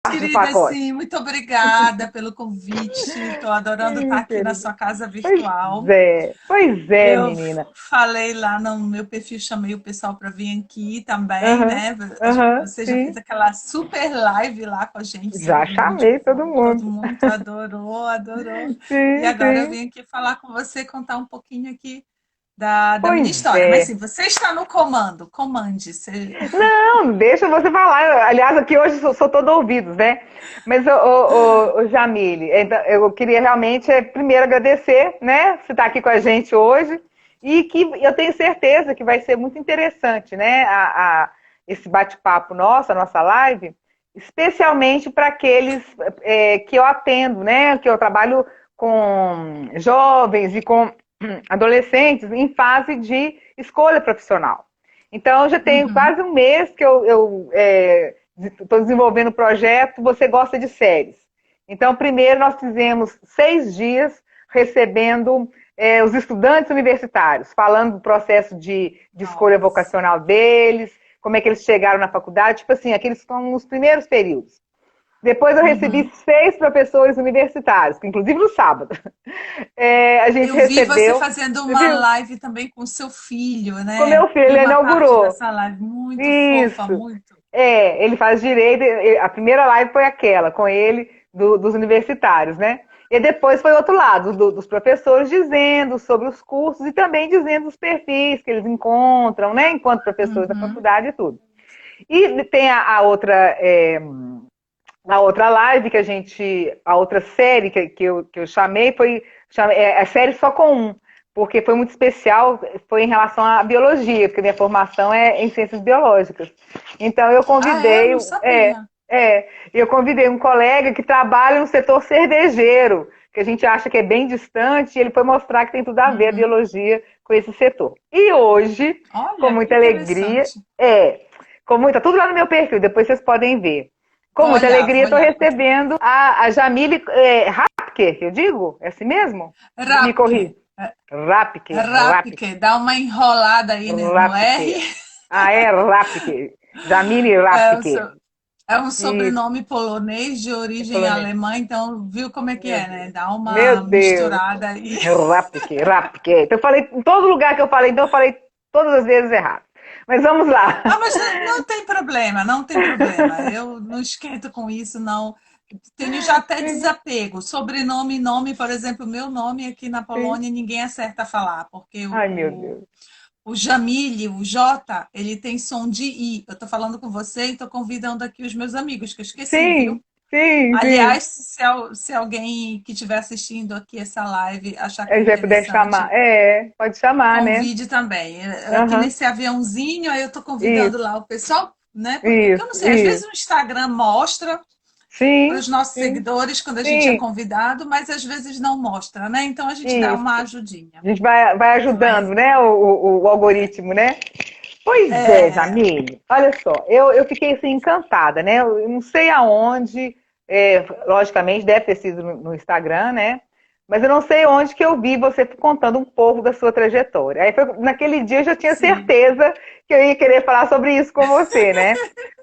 de Querida, pacote. sim, muito obrigada pelo convite. Estou adorando estar Ih, aqui na querida. sua casa Pois virtual. pois é, Eu menina. falei lá no meu perfil, chamei o pessoal para vir aqui também, Aham, né? aham, Você já fez sim. aquela super live lá com a gente Já sobre chamei todo individual, todo mundo. mundo adorou, adorou. E Sim, agora eu sim. vim aqui falar com você, contar um pouquinho aqui da minha Pois história. Mas é. sim, você está no comando, comande. Você... Não, deixa você falar. Aliás, aqui hoje sou todo ouvidos, né? Mas, Jamile, então, eu queria realmente, primeiro agradecer, né? Você estar aqui com a gente hoje e que eu tenho certeza que vai ser muito interessante, né? Esse bate-papo nosso, a nossa live, especialmente para aqueles que eu atendo, né? Que eu trabalho com jovens e com adolescentes em fase de escolha profissional. Então, já tenho Uhum. quase um mês que eu estou desenvolvendo o projeto Você Gosta de Séries. Então, primeiro nós fizemos 6 dias recebendo os estudantes universitários, falando do processo de escolha Nossa. vocacional deles, como é que eles chegaram na faculdade, tipo assim, aqueles estão nos primeiros períodos. Depois eu recebi Uhum. 6 professores universitários, inclusive no sábado. A gente Eu vi você recebeu, fazendo você uma viu? live também com seu filho, Com né? meu filho, Vi ele uma parte inaugurou. dessa live muito fofa, Isso. muito. Ele faz direito. A primeira live foi aquela, com ele, dos universitários, né? E depois foi outro lado, dos professores dizendo sobre os cursos e também dizendo os perfis que eles encontram, né? Enquanto professores da Uhum. faculdade e tudo. E tem a outra live que a outra série que eu chamei foi a série só com um, porque foi muito especial, foi em relação à biologia, porque minha formação é em ciências biológicas. Então Ah, é? Eu não sabia. eu convidei um colega que trabalha no setor cervejeiro, que a gente acha que é bem distante, e ele foi mostrar que tem tudo a ver a Uhum. biologia com esse setor. E hoje, com Olha, que muita alegria, interessante. tudo lá no meu perfil, depois vocês podem ver. Com Vou muita olhar, vou alegria, estou olhar. recebendo a Jamile Rapke, eu digo? É assim mesmo? Me corri. Rapke. Rapke, Rapke. Dá uma enrolada aí no R. Rapke. Ah, é Rapke. Jamile É o Rapke. seu, é um Isso, sobrenome polonês de é origem polonês. alemã, então viu como é que Meu é, né? Deus. Dá Meu uma Deus. misturada aí. Rapke. Então eu falei, em todo lugar que eu falei, então eu falei todas as vezes errado. Mas vamos lá. Ah, mas não tem problema, não tem problema. Eu não esquento com isso, não. Tenho já até Sim, desapego. Sobrenome e nome, por exemplo, o meu nome aqui na sim. Polônia, ninguém acerta a falar, porque Ai, meu Deus. o Jamile, o J, ele tem som de I. Eu estou falando com você e estou convidando aqui os meus amigos, que eu esqueci, Sim, viu? sim, sim. Aliás, se alguém que estiver assistindo aqui essa live achar A que é gente vai poder chamar. interessante, Pode chamar, né? convide também. Aqui Aham. nesse aviãozinho, aí eu estou convidando Isso, lá o pessoal, né? Porque eu não isso, sei, às vezes isso. o Instagram mostra para Sim, os nossos sim, seguidores quando a gente é sim, convidado, mas às vezes não mostra, né? Então a gente dá uma isso. ajudinha. A gente vai ajudando, Mas né? O algoritmo, né? Pois é, é, Jamile. Olha só, eu fiquei assim encantada, né? Eu não sei aonde, logicamente deve ter sido no Instagram, né? Mas eu não sei onde que eu vi você contando um pouco da sua trajetória. Naquele dia eu já tinha sim. certeza que eu ia querer falar sobre isso com você, né?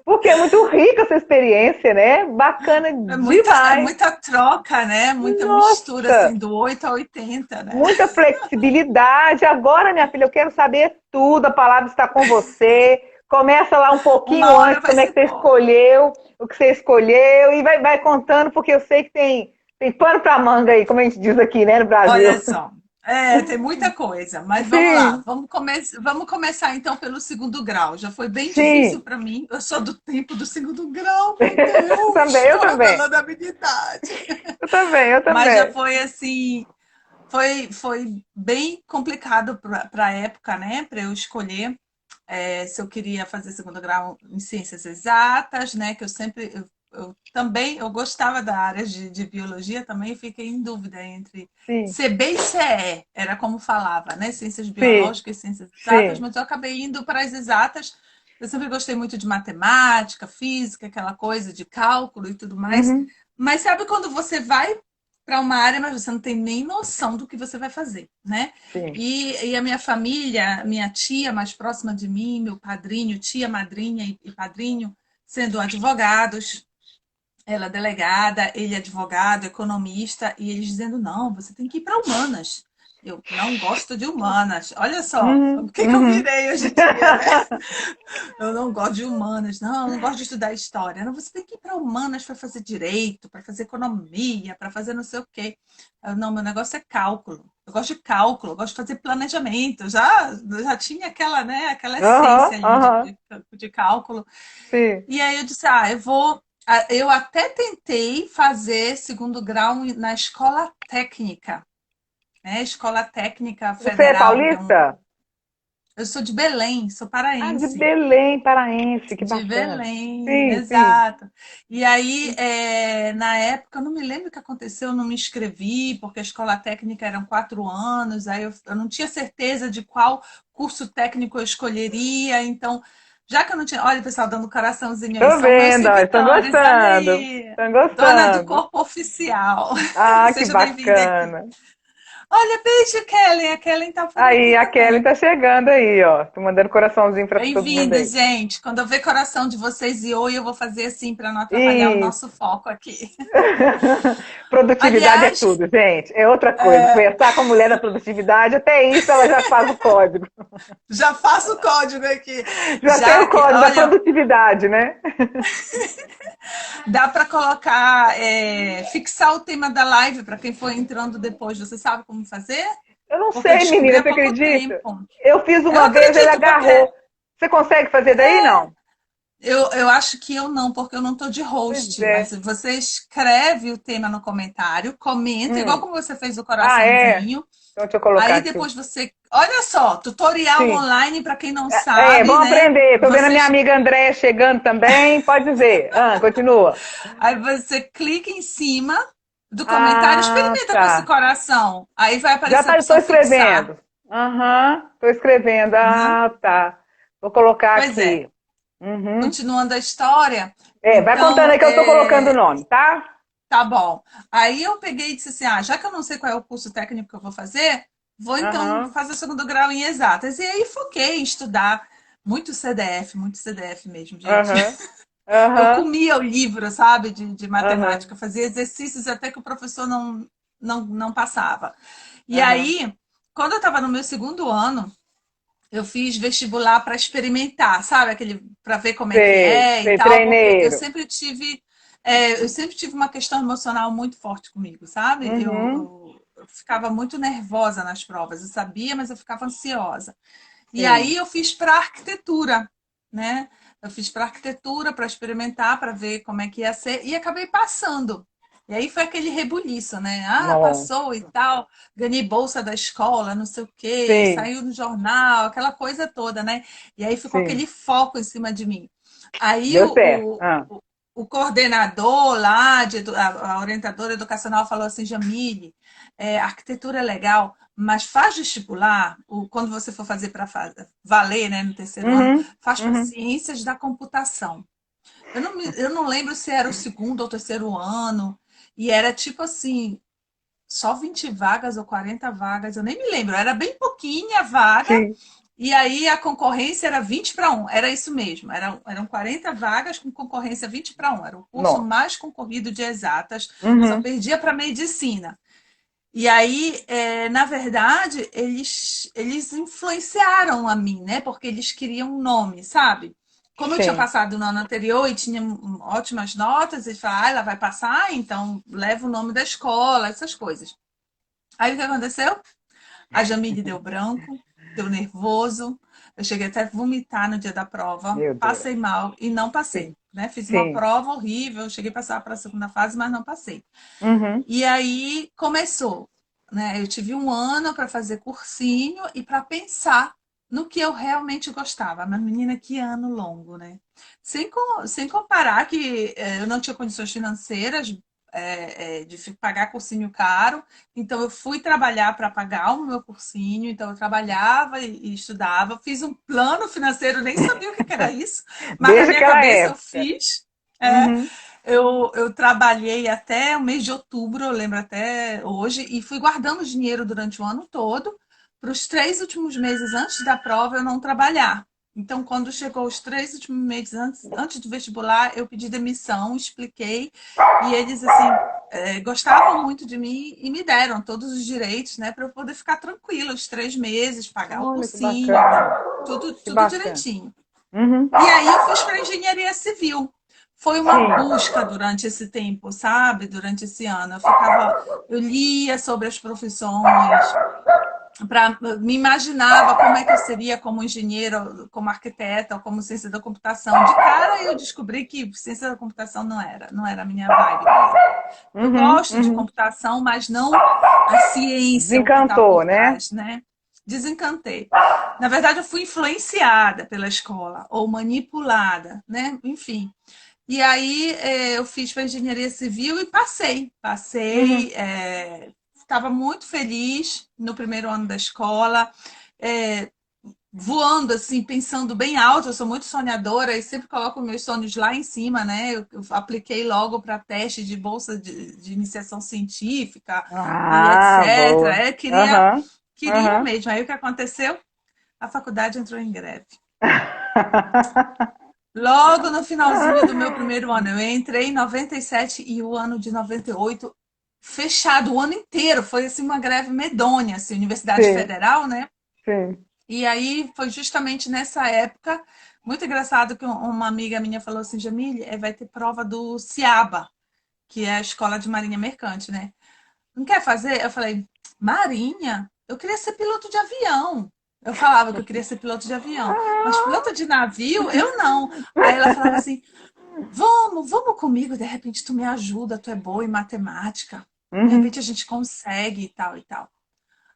Porque é muito rica essa experiência, né? Bacana É demais. muita troca, né? Muita mistura, Nossa, assim, do 8 a 80, né? muita flexibilidade. Agora, minha filha, eu quero saber tudo. A palavra está com você. Começa lá um pouquinho Uma hora antes, vai como é que ser você bom. escolheu, o que você escolheu, e vai contando, porque eu sei que tem pano para manga aí, como a gente diz aqui, né, no Olha Brasil. só, tem muita coisa, mas vamos lá, Sim, vamos começar então pelo segundo grau. Já foi bem difícil sim. para mim, eu sou do tempo do segundo grau, meu Deus, Também, eu estou também. revelando a minha idade. Eu também, eu Mas já também. foi assim, foi bem complicado para a época, né, para eu escolher se eu queria fazer segundo grau em ciências exatas, né? Que eu sempre eu também eu gostava da área de biologia também, fiquei em dúvida entre Sim, CB e CE, era como falava, né? Ciências sim, biológicas, ciências exatas, sim. mas eu acabei indo para as exatas. Eu sempre gostei muito de matemática, física, aquela coisa de cálculo e tudo mais. Uhum, Mas sabe quando você vai para uma área, mas você não tem nem noção do que você vai fazer, né? sim. E a minha família, minha tia mais próxima de mim, meu padrinho, tia, madrinha e padrinho, sendo advogados, ela é delegada, ele é advogado, economista, e eles dizendo, não, você tem que ir para humanas. Eu não gosto de humanas. Olha só, o Uhum, que que eu uhum. virei hoje em dia, né? Eu não gosto de humanas, não, eu não gosto de estudar história. Não, você tem que ir para humanas para fazer direito, para fazer economia, para fazer não sei o quê. Não, meu negócio é cálculo. Eu gosto de cálculo, eu gosto de fazer planejamento. Eu já tinha aquela, né, aquela Aham, essência ali aham, de cálculo. sim. E aí eu disse, eu vou. Eu até tentei fazer segundo grau na escola técnica, né? Escola Técnica Você é Federal, que é um. paulista? Eu sou de Belém, sou Ah, de paraense. Belém, paraense, que De bacana. Belém, Sim, sim. exato. E aí, na época, eu não me lembro o que aconteceu, eu não me inscrevi, porque a escola técnica eram 4 anos, aí eu não tinha certeza de qual curso técnico eu escolheria, então, já que eu não tinha. Olha, o pessoal dando coraçãozinho aí, Tô são meus vendo, ó, estão seguidores, olha gostando, aí. estão Dona do gostando. corpo oficial. Ah, que Seja bem-vinda aqui. bacana. Olha, beijo, Kellen. A Kellen tá por Aí, aqui a Kelly também. tá chegando aí, ó. Tô mandando coraçãozinho pra todo mundo Bem-vindos, aí. gente. Quando eu ver coração de vocês e oi, eu vou fazer assim para não atrapalhar o Isso. nosso foco aqui. Produtividade é Aliás, tudo, gente. É outra coisa. Conversar com a mulher da produtividade, até isso ela já faz o código. já faço o código aqui. Já tem o Já que, código da olha, produtividade, né? dá para colocar, fixar o tema da live para quem for entrando depois. Você sabe como fazer? Eu não Porque eu sei, descobri menina, há você pouco acredita? tempo. Eu fiz Eu uma vez, ele acredito, porque agarrou. Você consegue fazer daí, não? eu acho que eu não, porque eu não estou de Pois host, mas é. você escreve o tema no comentário, comenta, igual Hum. como você fez o Ah, é? coraçãozinho. Então deixa eu colocar Aí aqui. depois você. Olha só, tutorial Sim. online para quem não Vamos sabe, né? aprender. Tô vendo a minha Vocês. amiga Andréia chegando também. Pode dizer. Ah, continua. Aí você clica em cima do comentário, Ah, experimenta com esse tá. coração. Aí vai Já aparecer a tá, estou opção fixar, escrevendo. Aham, estou escrevendo. né? Ah, tá. Vou colocar Pois é. aqui. Uhum. Continuando a história, Vai contando então, aí que eu estou colocando o nome, tá? tá bom. Aí eu peguei e disse assim: já que eu não sei qual é o curso técnico que eu vou fazer, vou então Aham, fazer o segundo grau em exatas. E aí foquei em estudar muito CDF mesmo, gente. aham, Eu aham, comia o livro, sabe, de aham, matemática, fazia exercícios até que o professor não passava. E aham. aí, quando eu estava no meu segundo ano, eu fiz vestibular para experimentar, sabe, aquele para ver como é que Sei, é e sei, tal, porque treineiro. eu sempre tive uma questão emocional muito forte comigo, sabe? Uhum, Eu ficava muito nervosa nas provas, eu sabia, mas eu ficava ansiosa. E aí sim. eu fiz para arquitetura, né? Eu fiz para arquitetura para experimentar, para ver como é que ia ser e acabei passando. E aí foi aquele rebuliço, né? Não, Passou e tal, ganhei bolsa da escola, não sei o quê, sim, saiu no jornal, aquela coisa toda, né? E aí ficou sim. aquele foco em cima de mim. Aí Deu certo. Ah, o coordenador lá, a orientadora educacional falou assim, Jamile, arquitetura é legal, mas faz vestibular, quando você for fazer para valer, né, no terceiro ano, uhum, faz para uhum. ciências da computação. Eu não lembro se era o segundo ou terceiro ano, e era tipo assim, só 20 vagas ou 40 vagas, eu nem me lembro, era bem pouquinha vaga, Sim, e aí a concorrência era 20 para 1, era isso mesmo, eram 40 vagas com concorrência 20 para 1, era o curso nossa. mais concorrido de exatas, só Uhum, perdia para medicina. E aí, na verdade, eles influenciaram a mim, né? Porque eles queriam um nome, sabe? Como eu tinha sim. passado no ano anterior e tinha ótimas notas, eles falaram, ela vai passar, então leva o nome da escola, essas coisas. Aí o que aconteceu? A Jamile deu branco, deu nervoso. Eu cheguei até a vomitar no dia da prova, Meu Deus. passei mal e não passei. Sim, Né? Fiz uma sim. prova horrível, cheguei a passar para a segunda fase, mas não passei. Uhum, E aí começou, né? Eu tive um ano para fazer cursinho e para pensar no que eu realmente gostava. Mas, menina, que ano longo, né? Sem comparar que eu não tinha condições financeiras de pagar cursinho caro, então eu fui trabalhar para pagar o meu cursinho, então eu trabalhava e estudava, fiz um plano financeiro, nem sabia o que era isso, mas na desde minha aquela cabeça eu época. fiz. É, Uhum, eu trabalhei até o mês de outubro, eu lembro até hoje, e fui guardando dinheiro durante o ano todo, para os 3 últimos meses antes da prova eu não trabalhar. Então, quando chegou os 3 últimos meses antes do vestibular, eu pedi demissão, expliquei, e eles, assim, gostavam muito de mim e me deram todos os direitos, né, para eu poder ficar tranquila os 3 meses, pagar o Olha que cursinho, bacana, tudo, que tudo bacana. direitinho. Uhum. E aí eu fiz para engenharia civil. Foi uma Sim. busca durante esse tempo, sabe? Durante esse ano. Eu lia sobre as profissões, me imaginava como é que eu seria como engenheiro, como arquiteta, ou como ciência da computação. De cara eu descobri que ciência da computação não era a minha vibe mesmo. Eu Uhum, gosto de uhum. computação, mas não a ciência, o que está por Desencantou, né? trás, né? Desencantei. Na verdade, eu fui influenciada pela escola, ou manipulada, né? Enfim. E aí eu fiz para engenharia civil e passei. Uhum. Passei, estava muito feliz no primeiro ano da escola, é, voando assim, pensando bem alto. Eu sou muito sonhadora e sempre coloco meus sonhos lá em cima, né? Eu apliquei logo para teste de bolsa de iniciação científica e Ah, etc. boa. Aham, Queria aham. mesmo. Aí o que aconteceu? A faculdade entrou em greve. Logo no finalzinho do meu primeiro ano, eu entrei em 97 e o ano de 98 fechado o ano inteiro. Foi assim uma greve medonha, assim, Universidade Sim, Federal, né? sim. E aí foi justamente nessa época, muito engraçado que uma amiga minha falou assim, Jamile, vai ter prova do CIABA, que é a Escola de Marinha Mercante, né? Não quer fazer? Eu falei, Marinha? Eu queria ser piloto de avião. Eu falava que eu queria ser piloto de avião, mas piloto de navio, eu não. Aí ela falava assim, vamos comigo, de repente tu me ajuda, tu é boa em matemática. De Uhum, repente a gente consegue e tal e tal.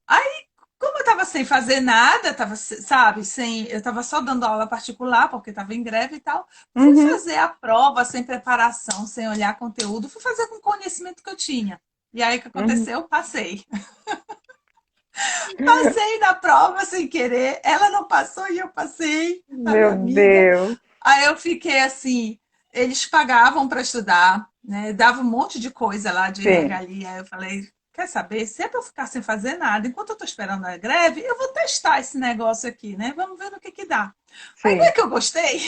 Aí, como eu tava sem fazer nada, tava, sabe, eu tava só dando aula particular, porque tava em greve e tal, fui uhum, fazer a prova sem preparação, sem olhar conteúdo, fui fazer com o conhecimento que eu tinha. E aí o que uhum. aconteceu? Passei. Passei na prova sem querer, ela não passou e eu passei, a minha Meu amiga. Deus. Aí eu fiquei assim, eles pagavam para estudar, né? Dava um monte de coisa lá de Sim. regalia. Eu falei, quer saber? Se é para eu ficar sem fazer nada, enquanto eu estou esperando a greve, eu vou testar esse negócio aqui, né? Vamos ver no que dá. Aí não é Sim. que eu gostei.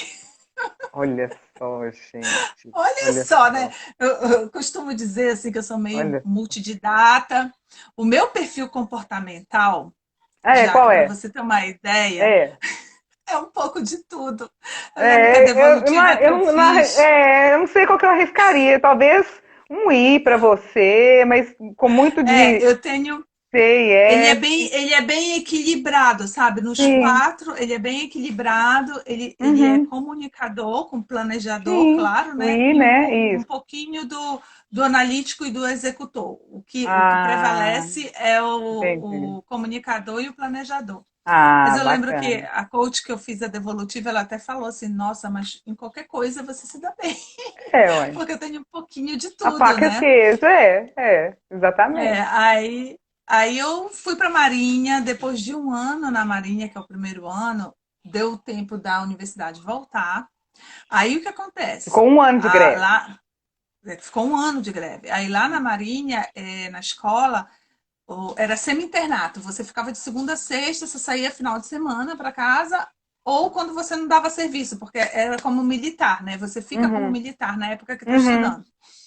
Olha só, gente. Olha Olha só, né? só. Eu costumo dizer assim que eu sou meio Olha. multididata. O meu perfil comportamental, Qual Jaque, para é? você ter uma ideia, É. é um pouco de tudo. Eu lembro que a devolutiva que eu fiz. Eu não sei qual que eu arriscaria. Talvez um I para você, mas com muito de Eu tenho. C e F. Ele é bem equilibrado, sabe? Nos Sim. quatro, ele é bem equilibrado, ele é Uhum. comunicador, com planejador, Sim. claro, O né? I, E né? um Isso. pouquinho do analítico e do executor. O que Ah, prevalece é entendi. o comunicador e o planejador. Mas Ah, eu lembro que bacana. a coach que eu fiz a devolutiva, ela até falou assim: nossa, mas em qualquer coisa você se dá bem, Ué. porque eu tenho um pouquinho de A tudo, faca e o né? queijo, exatamente. Aí eu fui para a Marinha, depois de um ano na Marinha, que é o primeiro ano, deu o tempo da universidade voltar. Aí o que acontece? Ficou um ano de greve. Lá ficou um ano de greve. Aí lá na Marinha, na escola, era semi-internato. Você ficava de segunda a sexta, você saía final de semana para casa, ou quando você não dava serviço, porque era como militar, né? Você fica como Uhum, militar na época que está uhum, estudando.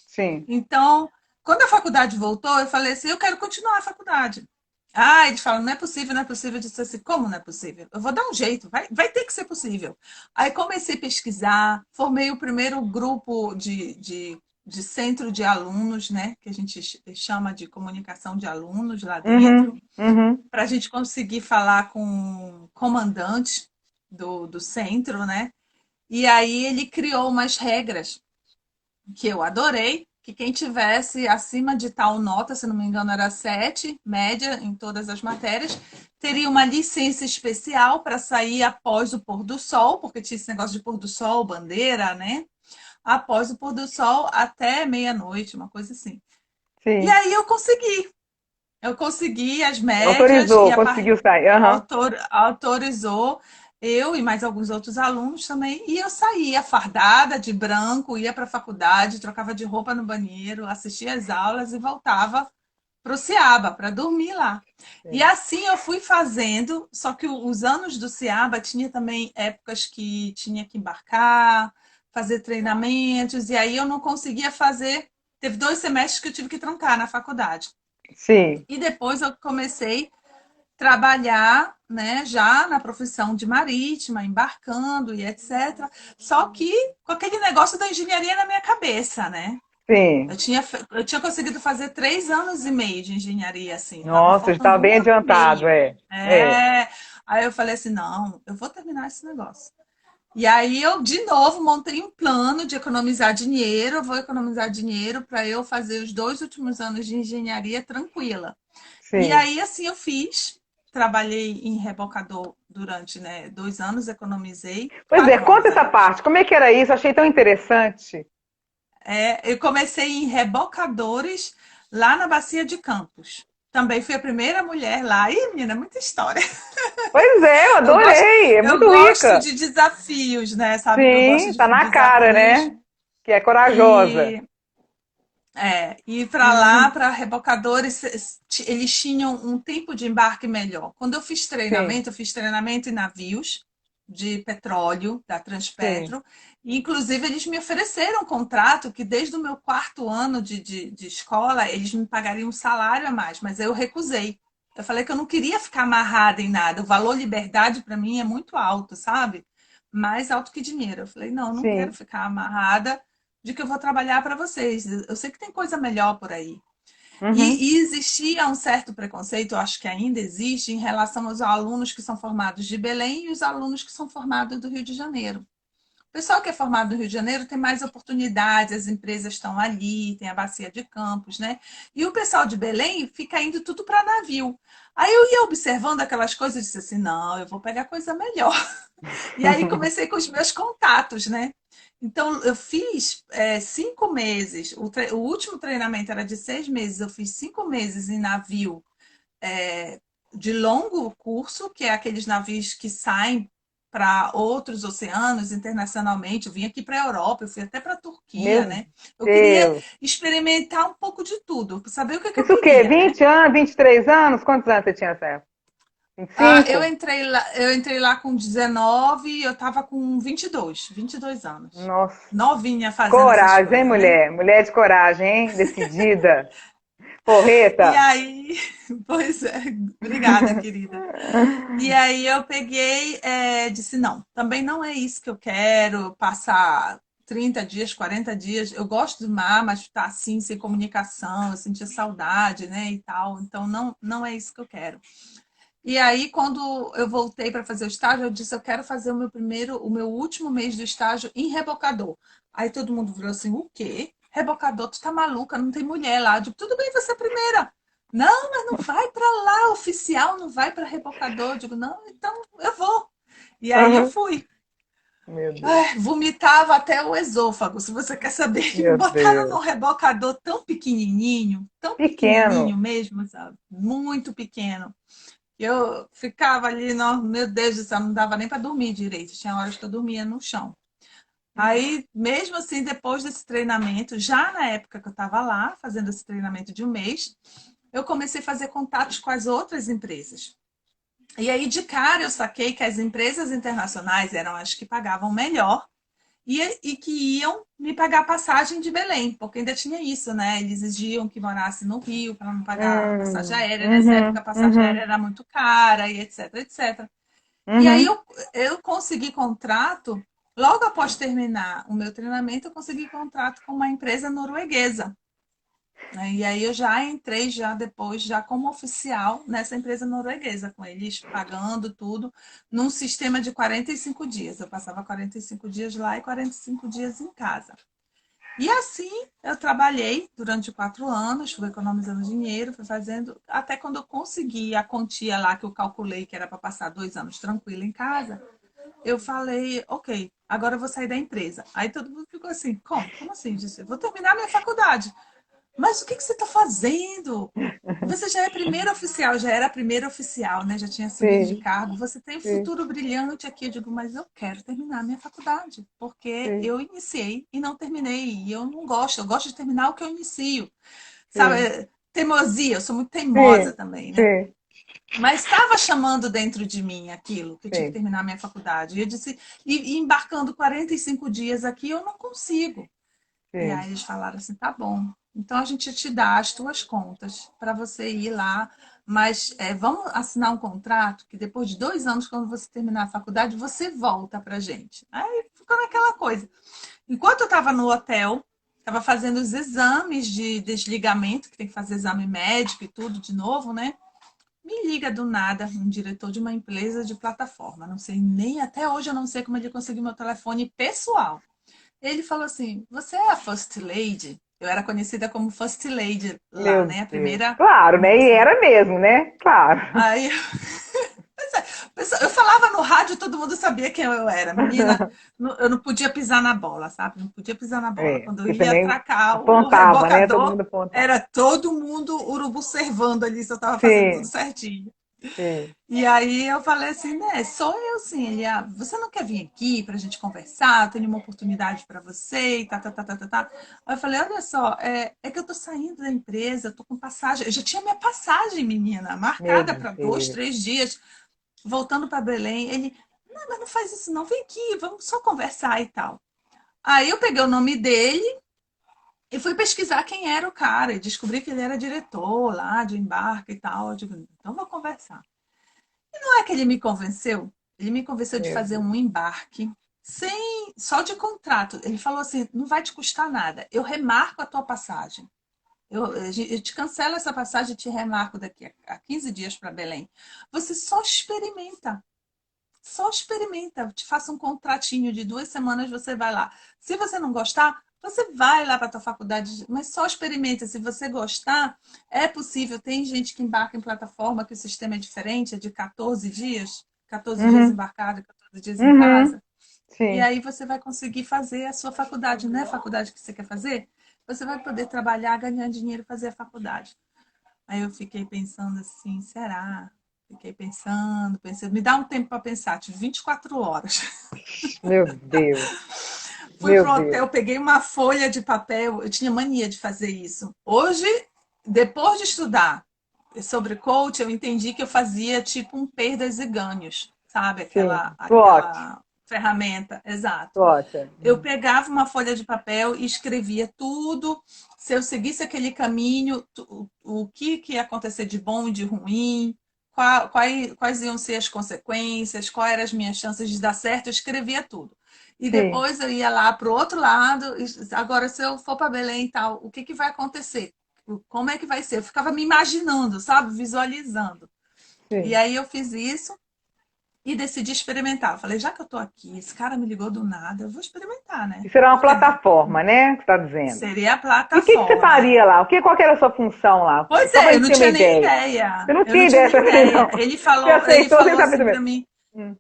sim. Então, quando a faculdade voltou, eu falei assim, eu quero continuar a faculdade. Ah, eles falam, não é possível, não é possível. Eu disse assim, como não é possível? Eu vou dar um jeito, vai ter que ser possível. Aí comecei a pesquisar, formei o primeiro grupo de centro de alunos, né? Que a gente chama de comunicação de alunos lá dentro, Uhum, uhum, para a gente conseguir falar com o comandante do centro, né? E aí ele criou umas regras que eu adorei, que quem tivesse acima de tal nota, se não me engano era 7 média em todas as matérias, teria uma licença especial para sair após o pôr do sol, porque tinha esse negócio de pôr do sol, bandeira, né? Após o pôr do sol até meia-noite, uma coisa assim. E sim. aí eu consegui as médias Autorizou, conseguiu sair. Aham. autorizou eu e mais alguns outros alunos também, e eu saía fardada de branco, ia para a faculdade, trocava de roupa no banheiro, assistia às aulas e voltava pro Ciaba, para dormir lá. E Sim. assim eu fui fazendo, só que os anos do Ciaba tinha também épocas que tinha que embarcar, fazer treinamentos, e aí eu não conseguia fazer. Teve 2 semestres que eu tive que trancar na faculdade. Sim. E depois eu comecei a trabalhar, né, já na profissão de marítima, embarcando e etc. Só que com aquele negócio da engenharia na minha cabeça, né? Sim. Eu tinha conseguido fazer 3 anos e meio de engenharia, assim, tava Nossa, já estava faltando bem um ano e adiantado, meio. é. É. É. Aí eu falei assim, não, eu vou terminar esse negócio. E aí eu, de novo, montei um plano de economizar dinheiro. Eu vou economizar dinheiro para eu fazer os 2 últimos anos de engenharia tranquila. E Sim. aí, assim, eu fiz. Trabalhei em rebocador durante, né, 2 anos, economizei Pois é, 4 anos, conta essa né? parte. Como é que era isso? Achei tão interessante. Eu comecei em rebocadores lá na Bacia de Campos. Também fui a primeira mulher lá. Ih, menina, muita história. Pois é, eu Eu gosto, adorei. É eu muito gosto rica. de desafios, né? Sabe que eu gosto Sim, de tá na cara, desafios. né? Que é corajosa. E ir para lá, Uhum. para rebocadores, eles tinham um tempo de embarque melhor. Quando Sim, eu fiz treinamento em navios de petróleo, da sim, Transpetro, e inclusive eles me ofereceram um contrato que desde o meu 4º ano de escola, eles me pagariam um salário a mais, mas eu recusei. Eu falei que eu não queria ficar amarrada em nada. O valor liberdade para mim é muito alto, sabe? Mais alto que dinheiro. Eu falei, não, eu não quero sim. ficar amarrada de que eu vou trabalhar para vocês. Eu sei que tem coisa melhor por aí. Uhum. E existia um certo preconceito, eu acho que ainda existe, em relação aos alunos que são formados de Belém e os alunos que são formados do Rio de Janeiro. O pessoal que é formado no Rio de Janeiro tem mais oportunidades, as empresas estão ali, tem a bacia de Campos, né? E o pessoal de Belém fica indo tudo para navio. Aí eu ia observando aquelas coisas e disse assim: não, eu vou pegar coisa melhor. E aí comecei com os meus contatos, né? Então, eu fiz 5 meses. O último treinamento era de 6 meses. Eu fiz 5 meses em navio é, de longo curso, que é aqueles navios que saem para outros oceanos internacionalmente. Eu vim aqui para a Europa, eu fui até para a Turquia, Meu né? Eu queria Deus. experimentar um pouco de tudo, para saber o que, que eu Isso o quê? queria, né? 20 anos, 23 anos? Quantos anos você tinha, certo? Ah, 25? eu entrei lá com 19 e eu estava com 22 anos. Nossa. Novinha fazendo essas Coragem, hein, coisas, né? mulher? Mulher de coragem, hein? Decidida. E Porreta. aí, pois é, obrigada, querida. E aí eu peguei, disse, não, também não é isso que eu quero, passar 30 dias, 40 dias. Eu gosto do mar, mas estar assim, sem comunicação, eu sentia saudade, né, e tal. Então, não é isso que eu quero. E aí, quando eu voltei para fazer o estágio, eu disse, eu quero fazer o meu último mês do estágio em rebocador. Aí todo mundo virou assim, o quê? Rebocador, tu tá maluca, não tem mulher lá. Eu digo, tudo bem, você é a primeira. Não, mas não vai para lá, oficial, não vai para rebocador. Eu digo, não, então eu vou. E aí eu Uhum. fui. Meu Deus. Ai, vomitava até o esôfago, se você quer saber. Me Meu botaram num Deus. rebocador tão pequenininho Pequeno. mesmo, sabe? Muito pequeno. Eu ficava ali, não, meu Deus do céu, não dava nem para dormir direito. Tinha horas que eu dormia no chão. Aí, mesmo assim, depois desse treinamento, já na época que eu estava lá, fazendo esse treinamento de um mês, eu comecei a fazer contatos com as outras empresas. E aí, de cara, eu saquei que as empresas internacionais eram as que pagavam melhor e que iam me pagar passagem de Belém, porque ainda tinha isso, né? Eles exigiam que morasse no Rio para não pagar passagem aérea. Nessa época, a Uhum, passagem aérea uhum, era muito cara e etc, etc. E aí uhum. eu consegui contrato, logo após terminar o meu treinamento, eu consegui contrato com uma empresa norueguesa, né? E aí eu já entrei já depois, já como oficial nessa empresa norueguesa, com eles pagando tudo, num sistema de 45 dias. Eu passava 45 dias lá e 45 dias em casa. E assim eu trabalhei durante 4 anos, fui economizando dinheiro, fui fazendo, até quando eu consegui a quantia lá que eu calculei que era para passar 2 anos tranquilo em casa, eu falei, ok, agora eu vou sair da empresa. Aí todo mundo ficou assim, como? Como assim? Eu disse, vou terminar minha faculdade. Mas o que você está fazendo? Você já é primeiro oficial, já era primeiro oficial, né? Já tinha subido de Sim, cargo. Você tem um sim, futuro brilhante aqui. Eu digo, mas eu quero terminar minha faculdade, porque sim, eu iniciei e não terminei. E eu não gosto. Eu gosto de terminar o que eu inicio. sim. Sabe? teimosia, eu sou muito teimosa Sim, também, né? sim, Mas estava chamando dentro de mim aquilo, que eu tinha que sim, terminar a minha faculdade. E eu disse, e embarcando 45 dias aqui, eu não consigo. E sim. aí eles falaram assim, tá bom. Então a gente te dá as tuas contas para você ir lá, mas vamos assinar um contrato que depois de 2 anos, quando você terminar a faculdade, você volta pra gente. Aí ficou naquela coisa. Enquanto eu estava no hotel, estava fazendo os exames de desligamento, que tem que fazer exame médico e tudo de novo, né? Me liga do nada um diretor de uma empresa de plataforma. Não sei nem até hoje eu não sei como ele conseguiu meu telefone pessoal. Ele falou assim: "Você é a First Lady?" Eu era conhecida como First Lady lá, Meu né? A Deus. primeira Claro, né? E moça. era mesmo, né? Claro. Aí eu falava no rádio, todo mundo sabia quem eu era. Menina, eu não podia pisar na bola, sabe? Não podia pisar na bola. É, Quando eu porque ia também atracar o apontava, né? Todo rebocador, mundo apontava. era todo mundo urubu servando ali se eu estava fazendo tudo Sim, certinho. sim. E aí eu falei assim, né, sou eu sim. Ele, você não quer vir aqui pra gente conversar? Eu tenho uma oportunidade para você e tá, tá, tá, tá, tá, tá. Aí eu falei, olha só, é que eu tô saindo da empresa, eu tô com passagem. Eu já tinha minha passagem, menina, Meu marcada para dois, Deus. 3 dias, voltando para Belém. Ele, não, mas não faz isso não, vem aqui, vamos só conversar e tal. Aí eu peguei o nome dele e fui pesquisar quem era o cara e descobri que ele era diretor lá de embarque e tal. Eu digo, então vou conversar. Não é que ele me convenceu? Ele me convenceu de Meu fazer Deus. um embarque sem só de contrato. Ele falou assim: não vai te custar nada. Eu remarco a tua passagem. Eu te cancelo essa passagem e te remarco daqui a 15 dias para Belém. Você só experimenta. Só experimenta. Eu te faço um contratinho de 2 semanas, você vai lá. Se você não gostar, você vai lá para a tua faculdade, mas só experimenta. Se você gostar, é possível. Tem gente que embarca em plataforma que o sistema é diferente, é de 14 dias, 14 dias Uhum, embarcado, 14 dias em uhum, casa. E sim. aí você vai conseguir fazer a sua faculdade, não é a faculdade que você quer fazer? Você vai poder trabalhar, ganhar dinheiro e fazer a faculdade. Aí eu fiquei pensando assim, será? Fiquei pensando, pensando, me dá um tempo para pensar, tive 24 horas. Meu Deus. Fui Meu pro Deus. hotel, peguei uma folha de papel, eu tinha mania de fazer isso. Hoje, depois de estudar sobre coach, eu entendi que eu fazia tipo um perdas e ganhos, sabe? Sim. SWOT. Aquela ferramenta, exato. SWOT. Eu pegava uma folha de papel e escrevia tudo. Se eu seguisse aquele caminho, o que ia acontecer de bom e de ruim, quais iam ser as consequências, quais eram as minhas chances de dar certo, eu escrevia tudo. E Sim, depois eu ia lá para o outro lado. Agora, se eu for para Belém e tal, o que vai acontecer? Como é que vai ser? Eu ficava me imaginando, sabe? Visualizando. E sim. aí eu fiz isso e decidi experimentar. Eu falei, já que eu tô aqui, esse cara me ligou do nada, eu vou experimentar, né? Isso era uma Por que não? plataforma, né? Que você está dizendo. Seria a E o que que você plataforma. faria lá? Qual que era a sua função lá? Pois Só para a é, eu gente não ter uma tinha nem ideia. ideia. Você não Eu não tinha tinha ideia nem também, ideia. não. Você Ele aceitou sem falou saber assim também. para mim, Hum,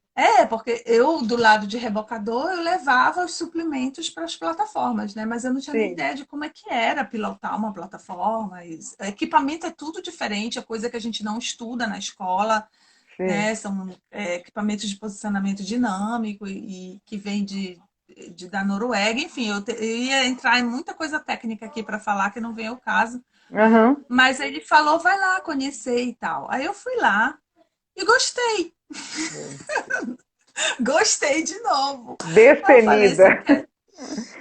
porque eu, do lado de rebocador, eu levava os suplementos para as plataformas, né? Mas eu não tinha nem sim, ideia de como é que era pilotar uma plataforma. Equipamento é tudo diferente, é coisa que a gente não estuda na escola, sim. né? São equipamentos de posicionamento dinâmico e que vem da Noruega. Enfim, eu ia entrar em muita coisa técnica aqui para falar que não vem ao caso. Aham. Mas ele falou, vai lá conhecer e tal. Aí eu fui lá e gostei. Gostei de novo. Aí eu falei Destemida. assim,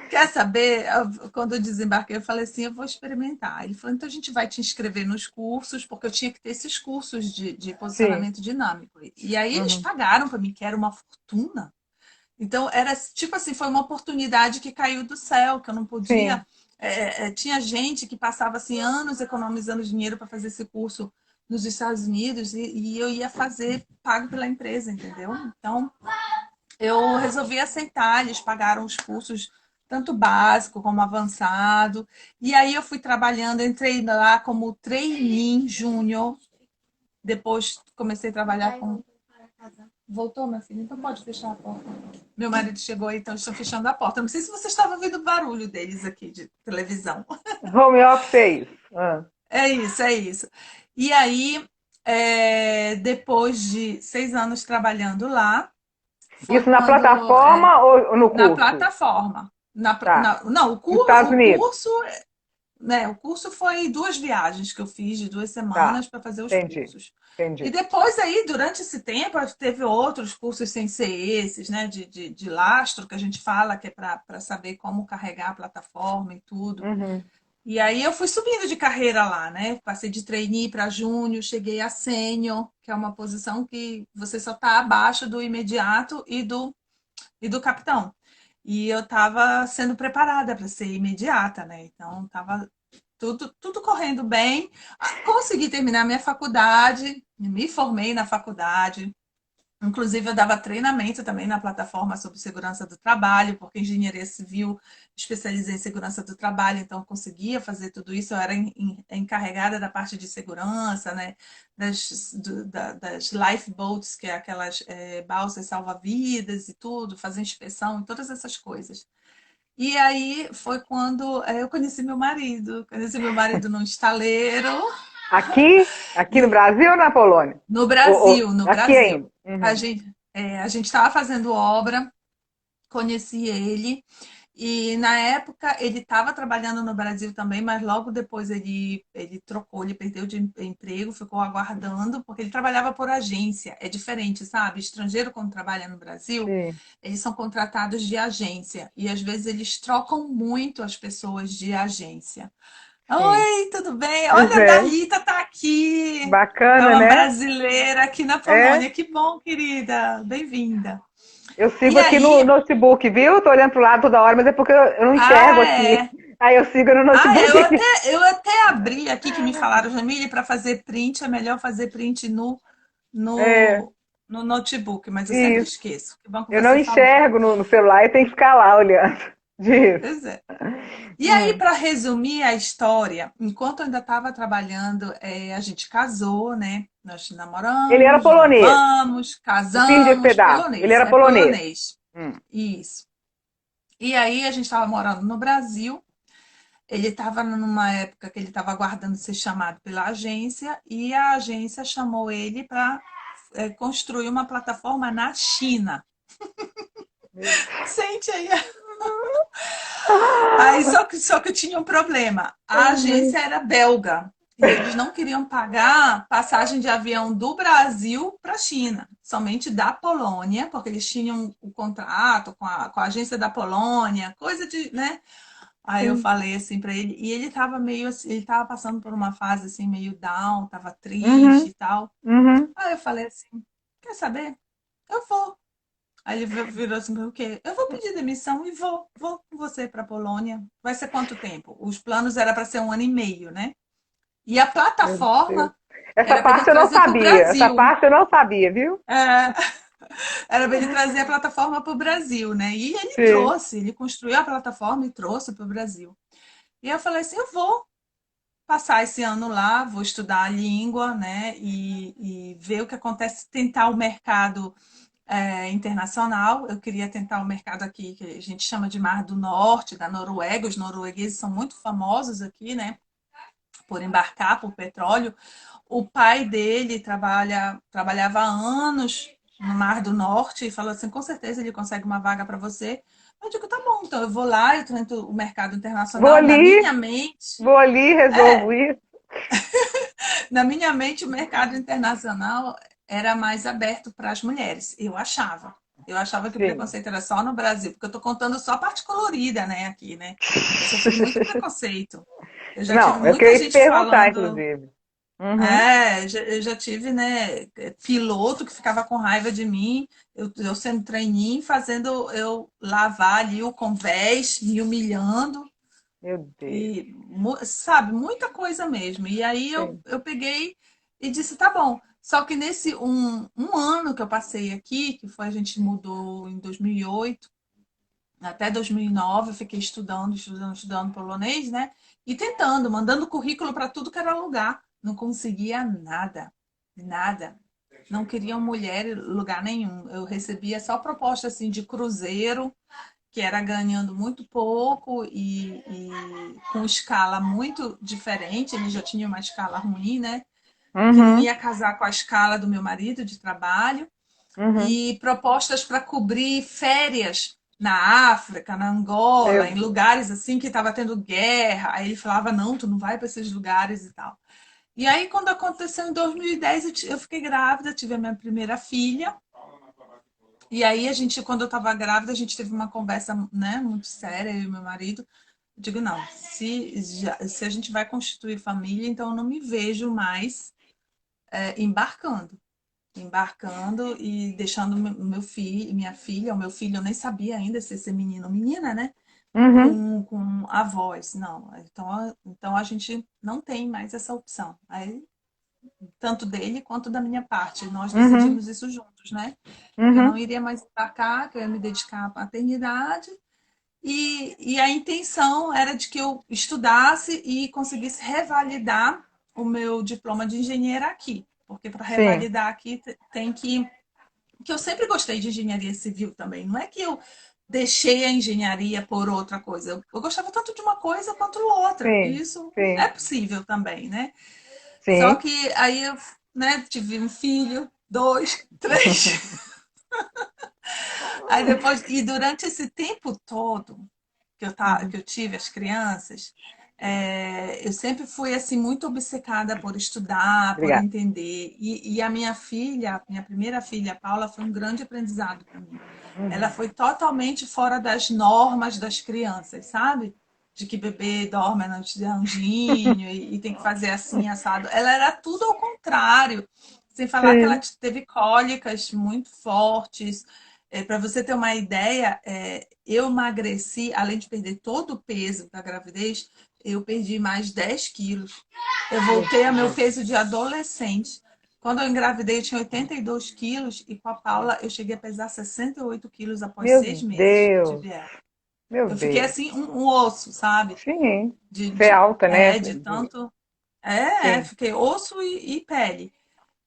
quer saber? Quando eu desembarquei, eu falei assim, eu vou experimentar. Ele falou, então a gente vai te inscrever nos cursos, porque eu tinha que ter esses cursos de Sim. posicionamento dinâmico. E aí eles Uhum. pagaram para mim, que era uma fortuna. Então, era tipo assim, foi uma oportunidade que caiu do céu, que eu não Sim. podia. Tinha gente que passava assim, anos economizando dinheiro para fazer esse curso nos Estados Unidos e eu ia fazer pago pela empresa, entendeu? Então, eu resolvi aceitar, eles pagaram os cursos, tanto básico como avançado. E aí eu fui trabalhando, entrei lá como trainee júnior, depois comecei a trabalhar com. Voltou, minha filha? Então pode fechar a porta. Meu marido chegou aí, então estão fechando a porta. Não sei se você estava ouvindo o barulho deles aqui de televisão. Home office é isso. Ah. É isso, é isso. E aí, depois de 6 anos trabalhando lá, foi Isso na quando, plataforma ou no na curso? plataforma. Tá. Não, Nos Estados o Unidos. curso né, o curso foi 2 viagens que eu fiz de 2 semanas Tá, para fazer os entendi, cursos. E entendi. depois aí, durante esse tempo, teve outros cursos sem ser esses, né, de lastro, que a gente fala, que é para saber como carregar a plataforma e tudo. Uhum, E aí eu fui subindo de carreira lá, né? Passei de trainee para júnior, cheguei a sênior, que é uma posição que você só está abaixo do imediato e do capitão. E eu estava sendo preparada para ser imediata, né? Então estava tudo correndo bem. Consegui terminar minha faculdade, me formei na faculdade. Inclusive, eu dava treinamento também na plataforma sobre segurança do trabalho, porque engenharia civil especializei em segurança do trabalho, então eu conseguia fazer tudo isso. Eu era encarregada da parte de segurança, né? Das lifeboats, que é aquelas balsas salva-vidas e tudo, fazer inspeção e todas essas coisas. E aí foi quando eu conheci meu marido. Conheci meu marido num estaleiro, aqui no Brasil ou na Polônia? no Brasil, no Aqui Brasil. ainda. A Uhum. gente a gente estava fazendo obra, conheci ele e na época ele estava trabalhando no Brasil também, mas logo depois ele trocou, ele perdeu de emprego, ficou aguardando, porque ele trabalhava por agência. É diferente, sabe? Estrangeiro, quando trabalha no Brasil, Sim, eles são contratados de agência e às vezes eles trocam muito as pessoas de agência. sim. Oi, tudo bem? Pois Olha, a é, Dalita tá aqui. É bacana, uma né? brasileira aqui na É. Polônia. Que bom, querida. Bem-vinda. Eu E sigo aqui no aí, notebook, viu? Tô olhando pro lado toda hora, mas é porque eu não enxergo aqui. é. Aí eu sigo no Eu notebook até, aqui. eu até abri aqui que me falaram, Jamile, para fazer print, é melhor fazer print É, no, no notebook, mas eu sempre isso. esqueço. Que bom que Eu não você falou. enxergo no celular e tenho que ficar lá olhando. Diz. Pois é. E aí, Hum. para resumir a história, enquanto eu ainda estava trabalhando, a gente casou, né? Nós Ele era namoramos, polonês. noivamos, Eu fiz esse casamos, pedaço. Ele polonês, era é polonês. polonês. Hum. Isso. E aí a gente estava morando no Brasil. Ele estava numa época que ele estava aguardando ser chamado pela agência e a agência chamou ele para construir uma plataforma na China. Meu Sente aí. Aí só que tinha um problema. A agência era belga e eles não queriam pagar passagem de avião do Brasil para a China, somente da Polônia, porque eles tinham o contrato com a agência da Polônia, coisa de, né? Aí eu Deus. falei assim para ele, e ele tava meio assim, ele tava passando por uma fase assim meio down, tava triste Uhum, e tal. uhum. Aí eu falei assim: "Quer saber? Eu vou". Aí ele virou assim, o quê? Eu vou pedir demissão e vou com você para Polônia. Vai ser quanto tempo? Os planos era para ser 1 ano e meio, né? E a Meu Deus. plataforma Essa era para ele parte eu não trazer para o sabia. Essa Brasil. parte eu não sabia, viu? É, era para ele trazer a plataforma para o Brasil, né? E ele Sim. trouxe, ele construiu a plataforma e trouxe para o Brasil. E eu falei assim, eu vou passar esse ano lá, vou estudar a língua, né? E ver o que acontece, tentar o mercado internacional. Eu queria tentar o mercado aqui, que a gente chama de Mar do Norte, da Noruega. Os noruegueses são muito famosos aqui, né? Por embarcar por petróleo. O pai dele trabalhava há anos no Mar do Norte e falou assim: com certeza ele consegue uma vaga para você. Eu digo: tá bom, então eu vou lá, eu tento o mercado Vou internacional. Na ali, minha mente, vou ali, resolvo é, isso. na minha mente, o mercado internacional era mais aberto para as mulheres. Eu achava. Eu achava que o Sim. preconceito era só no Brasil, porque eu estou contando só a parte colorida, né, aqui, né? Eu sofri muito preconceito. Eu já tive Não, eu muita queria te gente perguntar, falando. inclusive. Uhum. Eu já tive, né, piloto que ficava com raiva de mim, eu sendo trainee, fazendo eu lavar ali o convés, me humilhando. Meu Deus. E, sabe, muita coisa mesmo. E aí eu, Sim. eu peguei e disse, tá bom. Só que nesse um ano que eu passei aqui, que foi a gente mudou em 2008, até 2009, eu fiquei estudando polonês, né? E tentando, mandando currículo para tudo que era lugar. Não conseguia nada, nada. Não queriam mulher em lugar nenhum. Eu recebia só proposta assim de cruzeiro, que era ganhando muito pouco e com escala muito diferente. Ele já tinha uma escala ruim, né? Que não Uhum, ia casar com a escala do meu marido de trabalho. uhum. E propostas para cobrir férias na África, na Angola, Meu em Deus. lugares assim que estava tendo guerra. Aí ele falava, não, tu não vai para esses lugares e tal. E aí, quando aconteceu em 2010, eu fiquei grávida, tive a minha primeira filha. E aí, quando eu estava grávida, a gente teve uma conversa, né, muito séria, eu e meu marido. Eu digo, não, se a gente vai constituir família, então eu não me vejo mais embarcando. Embarcando e deixando meu filho, minha filha, o meu filho, eu nem sabia ainda se ia ser menino ou menina, né? Uhum. Com avós, não. Então a gente não tem mais essa opção. Aí, tanto dele quanto da minha parte. Nós Uhum. decidimos isso juntos, né? Que eu não Uhum. iria mais embarcar, que eu ia me dedicar à paternidade. E a intenção era de que eu estudasse e conseguisse revalidar o meu diploma de engenheira aqui. Porque para Sim, revalidar aqui tem que eu sempre gostei de engenharia civil também. Não é que eu deixei a engenharia por outra coisa. Eu gostava tanto de uma coisa quanto outra. E sim, isso é sim, possível também, né? Só sim. que aí eu, né, tive um filho, dois, três. Aí depois, e durante esse tempo todo que Uhum. eu tive as crianças, eu sempre fui assim muito obcecada por estudar, por Obrigada. entender. E a minha filha, minha primeira filha, a Paula, foi um grande aprendizado para mim. Ela Uhum. foi totalmente fora das normas das crianças, sabe? De que bebê dorme antes de anjinho e tem que fazer assim, assado. Ela era tudo ao contrário. Sem falar que ela Sim. teve cólicas muito fortes. Para você ter uma ideia, eu emagreci, além de perder todo o peso da gravidez, eu perdi mais 10 quilos. Eu Meu voltei a meu Deus. peso de adolescente. Quando eu engravidei, eu tinha 82 quilos e com a Paula eu cheguei a pesar 68 quilos após Meu 6 meses de Deus. viagem. Meu Eu fiquei Deus. assim, um osso, sabe? Sim. De, Você é de, alta, né? de tanto. Sim, Fiquei osso e pele.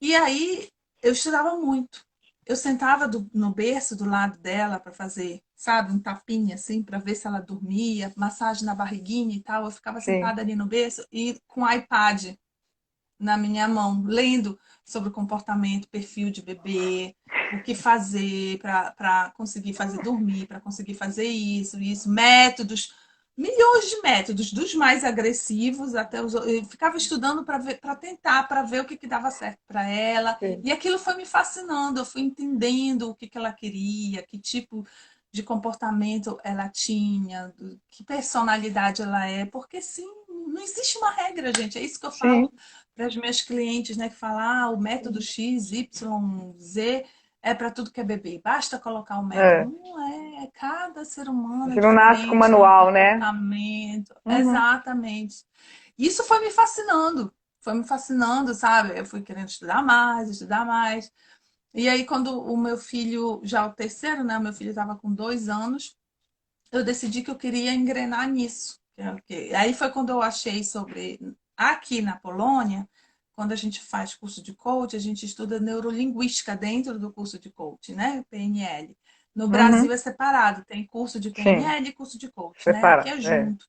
E aí eu estudava muito. Eu sentava no berço do lado dela para fazer, sabe, um tapinha assim, para ver se ela dormia, massagem na barriguinha e tal. Eu ficava sim, sentada ali no berço e com o iPad na minha mão, lendo sobre o comportamento, perfil de bebê, o que fazer para conseguir fazer dormir, para conseguir fazer isso, métodos, milhões de métodos, dos mais agressivos até os. Eu ficava estudando para tentar, para ver o que dava certo para ela. sim, E aquilo foi me fascinando, eu fui entendendo o que ela queria, que tipo de comportamento ela tinha, que personalidade ela é, porque sim, não existe uma regra, gente. É isso que eu sim. falo para as minhas clientes, né, que falam, o método X, Y, Z é para tudo que é bebê. Basta colocar o método. É. Não é, cada ser humano é Você não nasce com diferente, tem um manual, né? comportamento. Uhum. Exatamente. Isso foi me fascinando, sabe? Eu fui querendo estudar mais, estudar mais. E aí, quando o meu filho, já o terceiro, né? O meu filho estava com 2 anos, eu decidi que eu queria engrenar nisso. Aí foi quando eu achei sobre. Aqui na Polônia, quando a gente faz curso de coach, a gente estuda neurolinguística dentro do curso de coach, né? PNL. No Brasil Uhum. é separado, tem curso de Sim. PNL e curso de coach, né? Aqui Separa. é É. junto.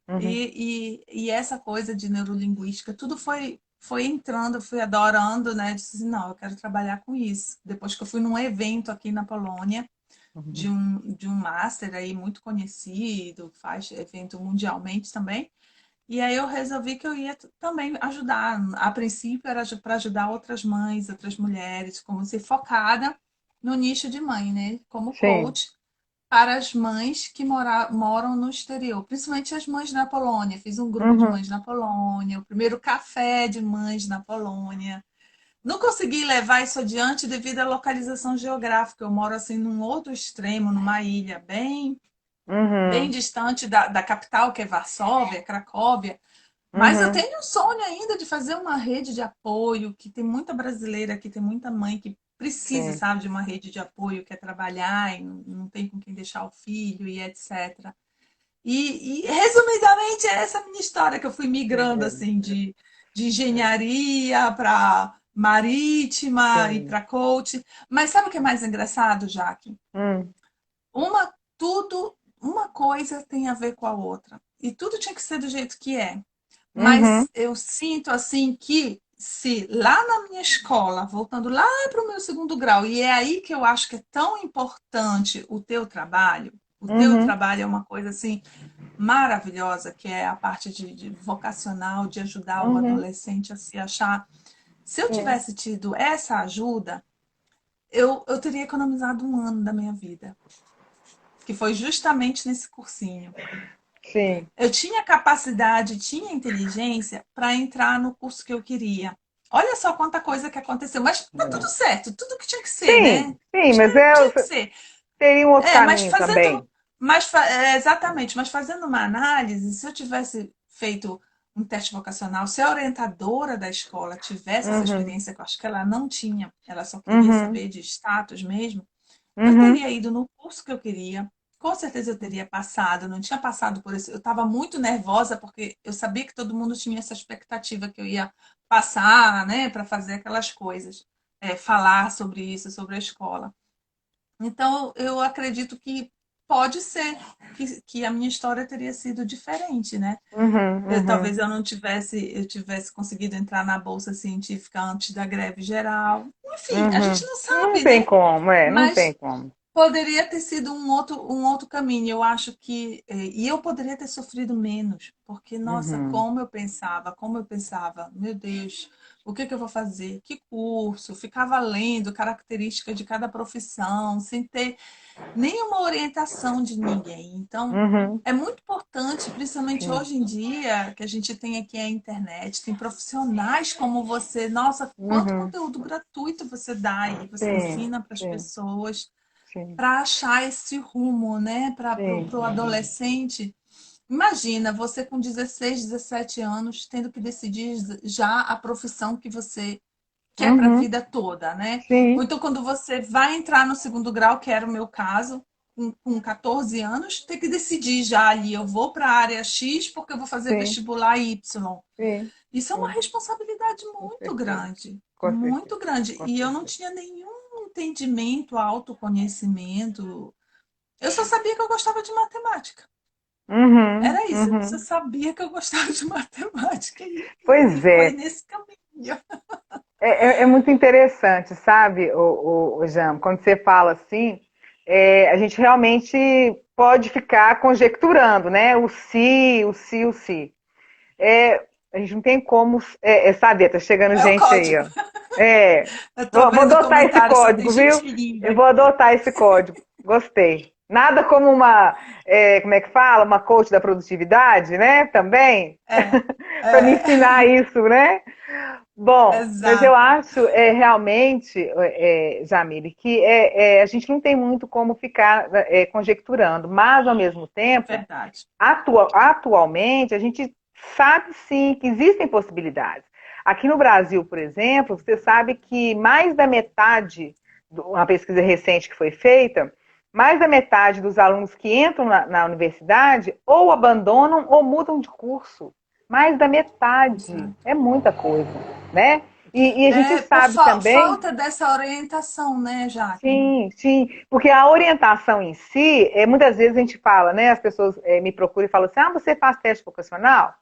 Uhum. E essa coisa de neurolinguística, tudo foi entrando, eu fui adorando, né? Eu disse assim, não, eu quero trabalhar com isso. Depois que eu fui num evento aqui na Polônia, Uhum. de um master aí muito conhecido, faz evento mundialmente também. E aí eu resolvi que eu ia também ajudar. A princípio era para ajudar outras mães, outras mulheres, como ser focada no nicho de mãe, né? Como Sim. coach para as mães que moram no exterior, principalmente as mães na Polônia. Fiz um grupo de Uhum. mães na Polônia, o primeiro café de mães na Polônia. Não consegui levar isso adiante devido à localização geográfica. Eu moro assim num outro extremo, numa ilha bem Uhum. distante da capital, que é Varsóvia, Cracóvia. Mas eu Uhum. tenho um sonho ainda de fazer uma rede de apoio, que tem muita brasileira aqui, tem muita mãe que precisa, Sim. sabe, de uma rede de apoio, quer trabalhar e não tem com quem deixar o filho e etc. Resumidamente, é essa a minha história, que eu fui migrando Entendi. assim de engenharia para marítima e Sim. para coach. Mas sabe o que é mais engraçado, Jaque? Hum. Uma coisa tem a ver com a outra. E tudo tinha que ser do jeito que é. Uhum. Mas eu sinto assim que se lá na minha escola, voltando lá para o meu segundo grau, e é aí que eu acho que é tão importante o teu Uhum, trabalho é uma coisa assim maravilhosa, que é a parte de vocacional, de ajudar o uhum, adolescente a se achar. Se eu sim, tivesse tido essa ajuda, eu teria economizado um ano da minha vida, que foi justamente nesse cursinho. sim. Eu tinha capacidade, tinha inteligência para entrar no curso que eu queria. Olha só quanta coisa que aconteceu, mas tá tudo certo, tudo que tinha que ser, Sim, né? sim, mas Tinha que ser. teria um outro É, mas caminho fazendo, também. exatamente, mas fazendo uma análise, se eu tivesse feito um teste vocacional, se a orientadora da escola tivesse essa Uhum, experiência, que eu acho que ela não tinha, ela só queria uhum, saber de status mesmo, eu uhum, teria ido no curso que eu queria. Com certeza eu teria passado, não tinha passado por isso. Eu estava muito nervosa porque eu sabia que todo mundo tinha essa expectativa que eu ia passar, né, para fazer aquelas coisas, falar sobre isso, sobre a escola. Então, eu acredito que pode ser que a minha história teria sido diferente, né? uhum, Talvez uhum. eu tivesse conseguido entrar na bolsa científica antes da greve geral. Enfim, a gente Uhum. não Não sabe, tem né? como, não tem Mas como. poderia ter sido um outro caminho. Eu acho que. E eu poderia ter sofrido menos, porque, nossa, Uhum. como eu pensava, meu Deus, o que que eu vou fazer? Que curso? Ficava lendo características de cada profissão, sem ter nenhuma orientação de ninguém. Então, Uhum. é muito importante, principalmente Sim. hoje em dia, que a gente tem aqui a internet, tem profissionais como você. Nossa, quanto Uhum. conteúdo gratuito você dá aí, você Sim, ensina para as sim, pessoas sim, para achar esse rumo, né, para sim. o adolescente. Imagina você com 16, 17 anos tendo que decidir já a profissão que você quer para a Uhum. vida toda, né? Ou Sim, então quando você vai entrar no segundo grau, que era o meu caso, com 14 anos, ter que decidir já ali, eu vou para a área X porque eu vou fazer sim, vestibular Y. sim, Isso é uma sim. responsabilidade Com certeza, com certeza, muito grande. com E eu não certeza. tinha nenhum entendimento, autoconhecimento. Eu só sabia que eu gostava de matemática. Uhum, Era isso, eu só uhum. sabia que eu gostava de matemática e Pois foi é. nesse caminho. É muito interessante, sabe, o Jam, quando você fala assim, a gente realmente pode ficar conjecturando, né? O se, o se, o se. A gente não tem como saber, tá chegando É o gente aí, código. ó. É, Eu tô vou vendo adotar esse comentários, só tem código, viu? gente rindo Eu vou aqui. adotar esse código. Gostei. Nada como como é que fala? Uma coach da produtividade, né? Também, É, para me é, ensinar isso, né? Bom, mas eu exato, acho realmente, Jamile, que a gente não tem muito como ficar conjecturando, mas ao mesmo tempo, verdade. atualmente, a gente sabe sim que existem possibilidades. Aqui no Brasil, por exemplo, você sabe que mais da metade, uma pesquisa recente que foi feita, mais da metade dos alunos que entram na universidade ou abandonam ou mudam de curso. Mais da metade. Exato. É muita coisa, né? E a gente É por sabe também. falta dessa orientação, né, Jaque? Sim, sim, porque a orientação em si, muitas vezes a gente fala, né? As pessoas me procuram e falam assim: ah, você faz teste vocacional?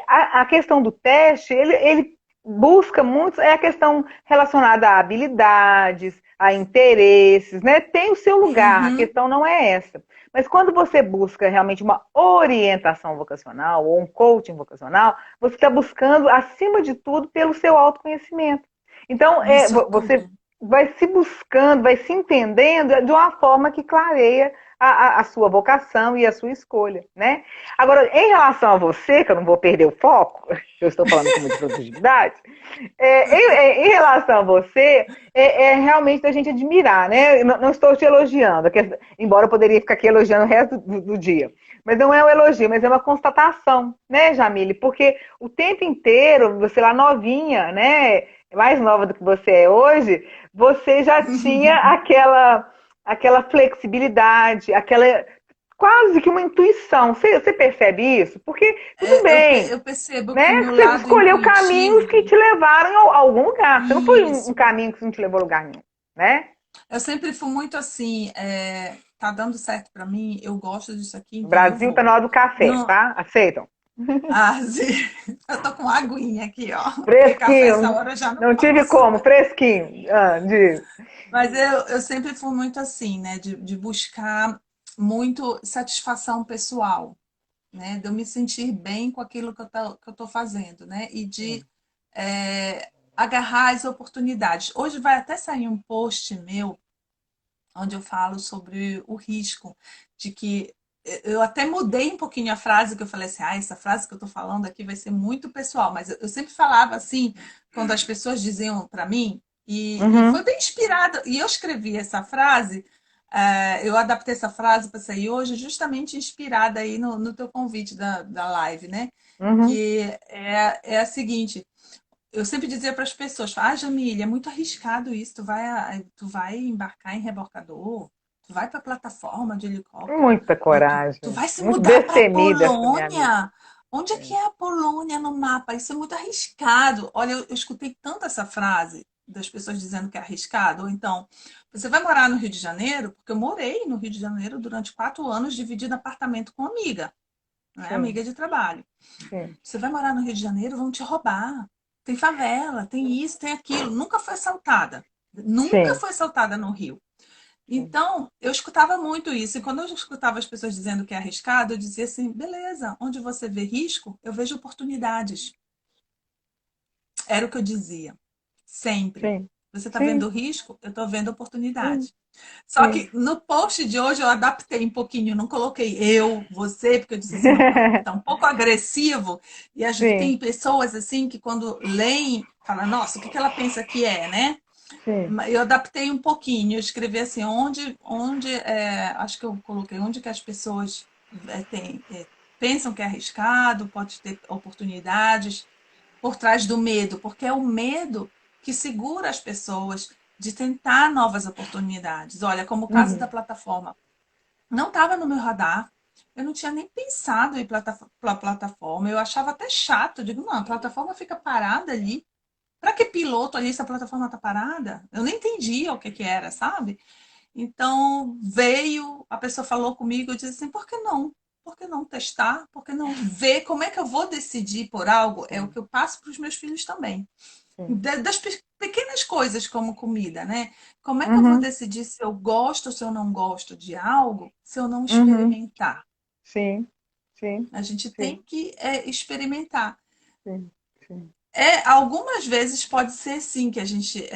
A questão do teste, ele busca muito, é a questão relacionada a habilidades, a interesses, né? Tem o seu lugar, a Uhum, questão não é essa. Mas quando você busca realmente uma orientação vocacional ou um coaching vocacional, você está buscando, acima de tudo, pelo seu autoconhecimento. Então, isso você tudo. vai se buscando, vai se entendendo de uma forma que clareia a sua vocação e a sua escolha, né? Agora, em relação a você, que eu não vou perder o foco, eu estou falando como de produtividade, em relação a você, realmente da gente admirar, né? Eu não estou te elogiando, embora eu poderia ficar aqui elogiando o resto do dia. Mas não é um elogio, mas é uma constatação, né, Jamile? Porque o tempo inteiro, você lá novinha, né? Mais nova do que você é hoje, você já tinha aquela flexibilidade, aquela quase que uma intuição. Você percebe isso? Porque tudo bem, Eu percebo que o né? meu Você lado escolheu caminhos que intuitivo, te levaram a algum lugar. Você não foi um isso. caminho que não te levou a lugar nenhum, né? Eu sempre fui muito assim, tá dando certo para mim, eu gosto disso aqui, O então eu Brasil tá vou. na hora do café, Não, tá? Aceitam? Ah, sim. Eu tô com aguinha aqui, ó. Porque café essa Fresquinho. hora eu já não Não tive posso. como, fresquinho. Ah, Mas eu sempre fui muito assim, né? De buscar muito satisfação pessoal, né? De eu me sentir bem com aquilo que eu tô fazendo, né? E de agarrar as oportunidades. Hoje vai até sair um post meu onde eu falo sobre o risco de que eu até mudei um pouquinho a frase que eu falei assim, essa frase que eu estou falando aqui vai ser muito pessoal, mas eu sempre falava assim, quando as pessoas diziam para mim, e foi uhum, bem inspirada, e eu escrevi essa frase, eu adaptei essa frase para sair hoje, justamente inspirada aí no teu convite da live, né? uhum. Que é a seguinte, eu sempre dizia para as pessoas, Jamília, é muito arriscado isso, tu vai embarcar em rebocador, tu vai para plataforma de helicóptero, Muita tu coragem. vai se Muito mudar para a destemida essa minha amiga. Polônia. Onde é que é a Polônia no mapa? Isso é muito arriscado. Olha, eu escutei tanto essa frase das pessoas dizendo que é arriscado. Ou então, você vai morar no Rio de Janeiro? Porque eu morei no Rio de Janeiro durante 4 anos, dividindo apartamento com amiga, né? Sim, Amiga de trabalho. sim. Você vai morar no Rio de Janeiro, vão te roubar. Tem favela, tem isso, tem aquilo. Nunca foi assaltada. Nunca Sim, foi assaltada no Rio. sim. Então, eu escutava muito isso. E quando eu escutava as pessoas dizendo que é arriscado, eu dizia assim: beleza, onde você vê risco, eu vejo oportunidades. Era o que eu dizia. Sempre. Sim, Você está vendo sim, risco? Eu estou vendo sim, oportunidade. Só sim. que no post de hoje eu adaptei um pouquinho, não coloquei eu, você, porque eu disse assim, não, tá um pouco agressivo. E Sim, tem pessoas assim que quando leem, falam, nossa, o que ela pensa que é, né? sim. Eu adaptei um pouquinho, eu escrevi assim, acho que eu coloquei onde que as pessoas pensam que é arriscado, pode ter oportunidades por trás do medo, porque é o medo que segura as pessoas de tentar novas oportunidades. Olha, como o caso da Uhum. plataforma, não estava no meu radar, eu não tinha nem pensado em ir para a plataforma, eu achava até chato, eu digo, não, a plataforma fica parada ali, para que piloto ali se a plataforma está parada? Eu nem entendia o que era, sabe? Então veio, a pessoa falou comigo, eu disse assim, por que não? Por que não testar? Por que não ver como é que eu vou decidir por algo? É o Sim, que eu passo para os meus filhos também. sim. Das pequenas coisas como comida, né? Como é que eu vou Uhum, decidir se eu gosto ou se eu não gosto de algo se eu não uhum. experimentar? Sim, sim, A gente tem sim, que experimentar. sim, sim. Algumas vezes pode ser sim que a gente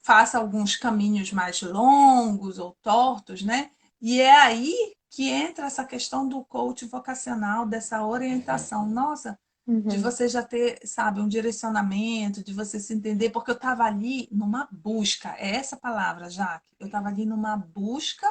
faça alguns caminhos mais longos ou tortos, né? E é aí que entra essa questão do coach vocacional, dessa orientação. Nossa, de Uhum, você já ter, sabe, um direcionamento, de você se entender, porque eu estava ali numa busca, é essa palavra, Jaque. Eu estava ali numa busca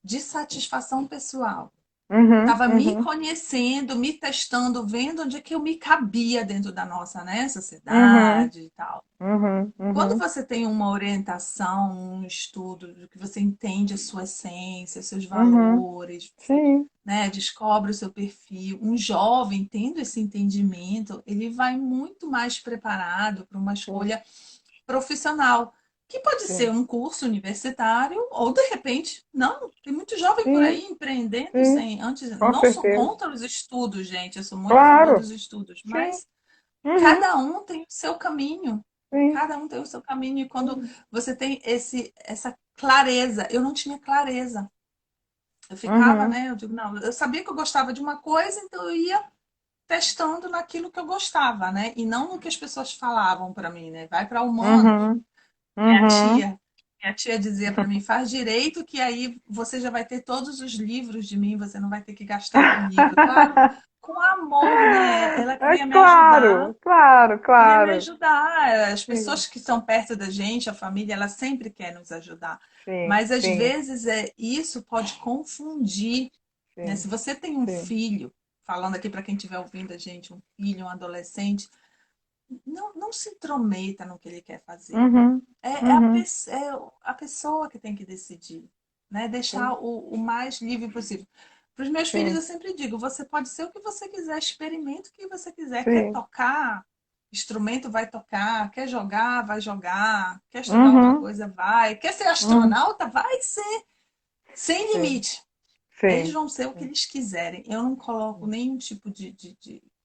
de satisfação pessoal. uhum, Estava me uhum, conhecendo, me testando, vendo onde é que eu me cabia dentro da nossa, né, uhum, sociedade e tal. uhum, Quando uhum. você tem uma orientação, um estudo, do que você entende a sua essência, seus Uhum. valores, Sim, né, descobre o seu perfil, um jovem tendo esse entendimento, ele vai muito mais preparado para uma sim, escolha profissional, que pode ser sim, um curso universitário ou de repente, não, tem muito jovem por sim, aí empreendendo sim, sem antes, com não sou certeza. contra os estudos, gente, eu sou muito a favor Claro, dos estudos, sim. mas Uhum, cada um tem o seu caminho. sim, Cada um tem o seu caminho. E quando sim. você tem essa clareza, eu não tinha clareza. Eu ficava, Uhum, né? Eu digo, não, eu sabia que eu gostava de uma coisa, então eu ia testando naquilo que eu gostava, né? E não no que as pessoas falavam para mim, né? Vai para humanos. uhum, Minha uhum. tia, minha tia dizia para mim, faz direito que aí você já vai ter todos os livros de mim, você não vai ter que gastar com livro. Claro, com amor, né? Ela É queria me ajudar, claro, claro, queria me claro. ajudar. As Sim, pessoas que estão perto da gente, a família, ela sempre quer nos ajudar. sim, Mas às sim, vezes isso pode confundir, né? sim, Se você tem um sim. filho, falando aqui para quem estiver ouvindo a gente, um filho, um adolescente, não se intrometa no que ele quer fazer. Uhum, uhum. É a pessoa que tem que decidir, né? Deixar Sim, o mais livre possível. Para os meus filhos, sim, eu sempre digo: você pode ser o que você quiser, experimente o que você quiser. Quer sim. tocar instrumento, vai tocar. Quer jogar, vai jogar. Quer estudar outra Uhum, coisa, vai. Quer ser uhum. astronauta, vai ser. Sem Sim, limite. Eles sim. vão ser o que eles quiserem. Eu não coloco nenhum tipo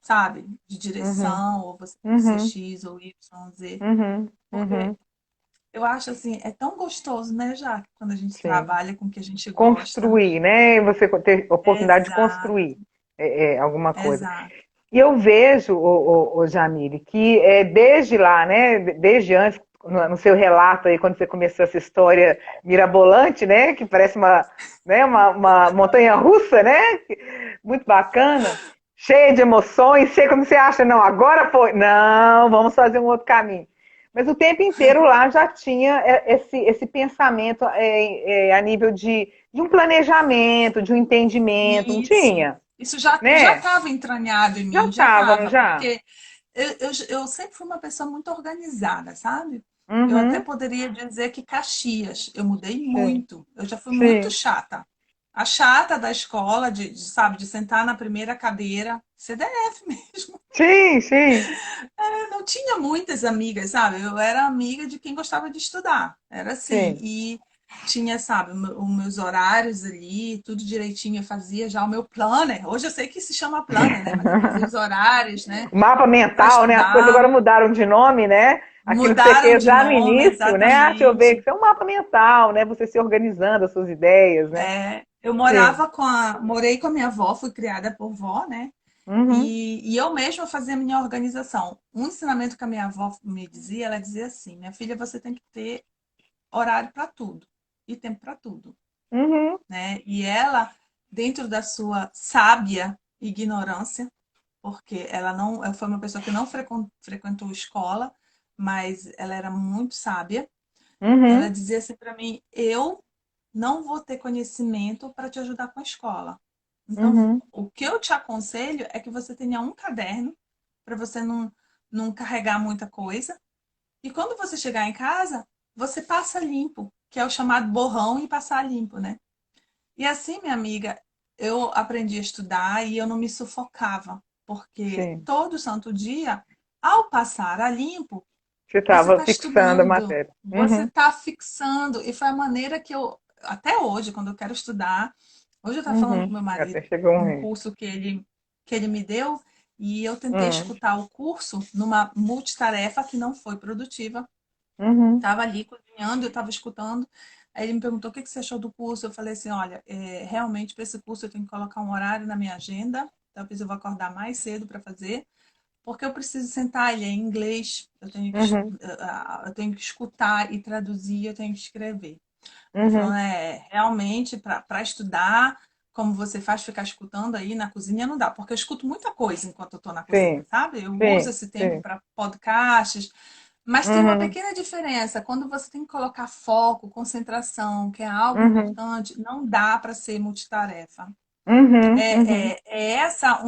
sabe, de Uhum, direção, ou você tem que ser uhum, X ou Y, Z. uhum, Porque uhum, eu acho assim, é tão gostoso, né, Jaque, quando a gente sim. trabalha com o que a gente gosta. Construir, né? Você ter oportunidade de Exato, construir alguma coisa. exato. E eu vejo, o Jamile, que desde lá, né, desde antes, no seu relato aí, quando você começou essa história mirabolante, né, que parece uma montanha russa, né, muito bacana, cheia de emoções, cheia quando você acha, não, agora foi, não, vamos fazer um outro caminho. Mas o tempo inteiro lá já tinha esse pensamento a nível de um planejamento, de um entendimento, não Isso. tinha, Isso já né? estava entranhado em Já mim, já estava, não estava, já? porque eu sempre fui uma pessoa muito organizada, sabe? Eu até Uhum, poderia dizer que Caxias, eu mudei sim, muito. Eu já fui muito sim, chata. A chata da escola, sabe, de sentar na primeira cadeira, CDF mesmo. sim, sim, Eu não tinha muitas amigas, sabe? Eu era amiga de quem gostava de estudar. Era assim. sim. E tinha, sabe, os meus horários ali, tudo direitinho. Eu fazia já o meu planner. Hoje eu sei que se chama planner, né? Mas eu fazia os horários, né? O mapa Para mental, né? As coisas estudar. agora mudaram de nome, né? Aquilo que você Mudaram fez de lá no nome, início, né? Ah, deixa eu ver, que exatamente. isso é um mapa mental, né? Você se organizando as suas ideias, né? É, eu Sim. morei com a minha avó, fui criada por vó, né? Uhum, E eu mesma fazia a minha organização. Um ensinamento que a minha avó me dizia, ela dizia assim: minha filha, você tem que ter horário para tudo e tempo para tudo, uhum, né? E ela, dentro da sua sábia ignorância, porque ela foi uma pessoa que não frequentou escola, mas ela era muito sábia. Ela uhum, dizia assim para mim: eu não vou ter conhecimento para te ajudar com a escola. Então, uhum, o que eu te aconselho é que você tenha um caderno para você não carregar muita coisa. E quando você chegar em casa, você passa limpo, que é o chamado borrão e passar limpo, né? E assim, minha amiga, eu aprendi a estudar e eu não me sufocava, porque sim. todo santo dia, ao passar a limpo, Você você estava está fixando a estudando, matéria. você Uhum, está fixando, e foi a maneira que eu, até hoje, quando eu quero estudar, hoje eu estava falando com uhum. meu Até marido chegou um um rei. curso que ele me deu, e eu tentei Uhum, escutar o curso numa multitarefa que não foi produtiva. uhum, Estava ali cozinhando, eu estava escutando. Aí ele me perguntou o que você achou do curso. Eu falei assim: olha, realmente para esse curso eu tenho que colocar um horário na minha agenda. Talvez eu vou acordar mais cedo para fazer, porque eu preciso sentar. Ele é em inglês, uhum, eu tenho que escutar e traduzir, eu tenho que escrever. Ele falou: uhum. realmente para estudar, como você faz, ficar escutando aí na cozinha, não dá, porque eu escuto muita coisa enquanto eu estou na cozinha, Sim, sabe? Eu uso sim, esse tempo sim. para podcasts, mas tem uma Uhum, pequena diferença. Quando você tem que colocar foco, concentração, que é algo uhum, importante, não dá para ser multitarefa. uhum, uhum. É essa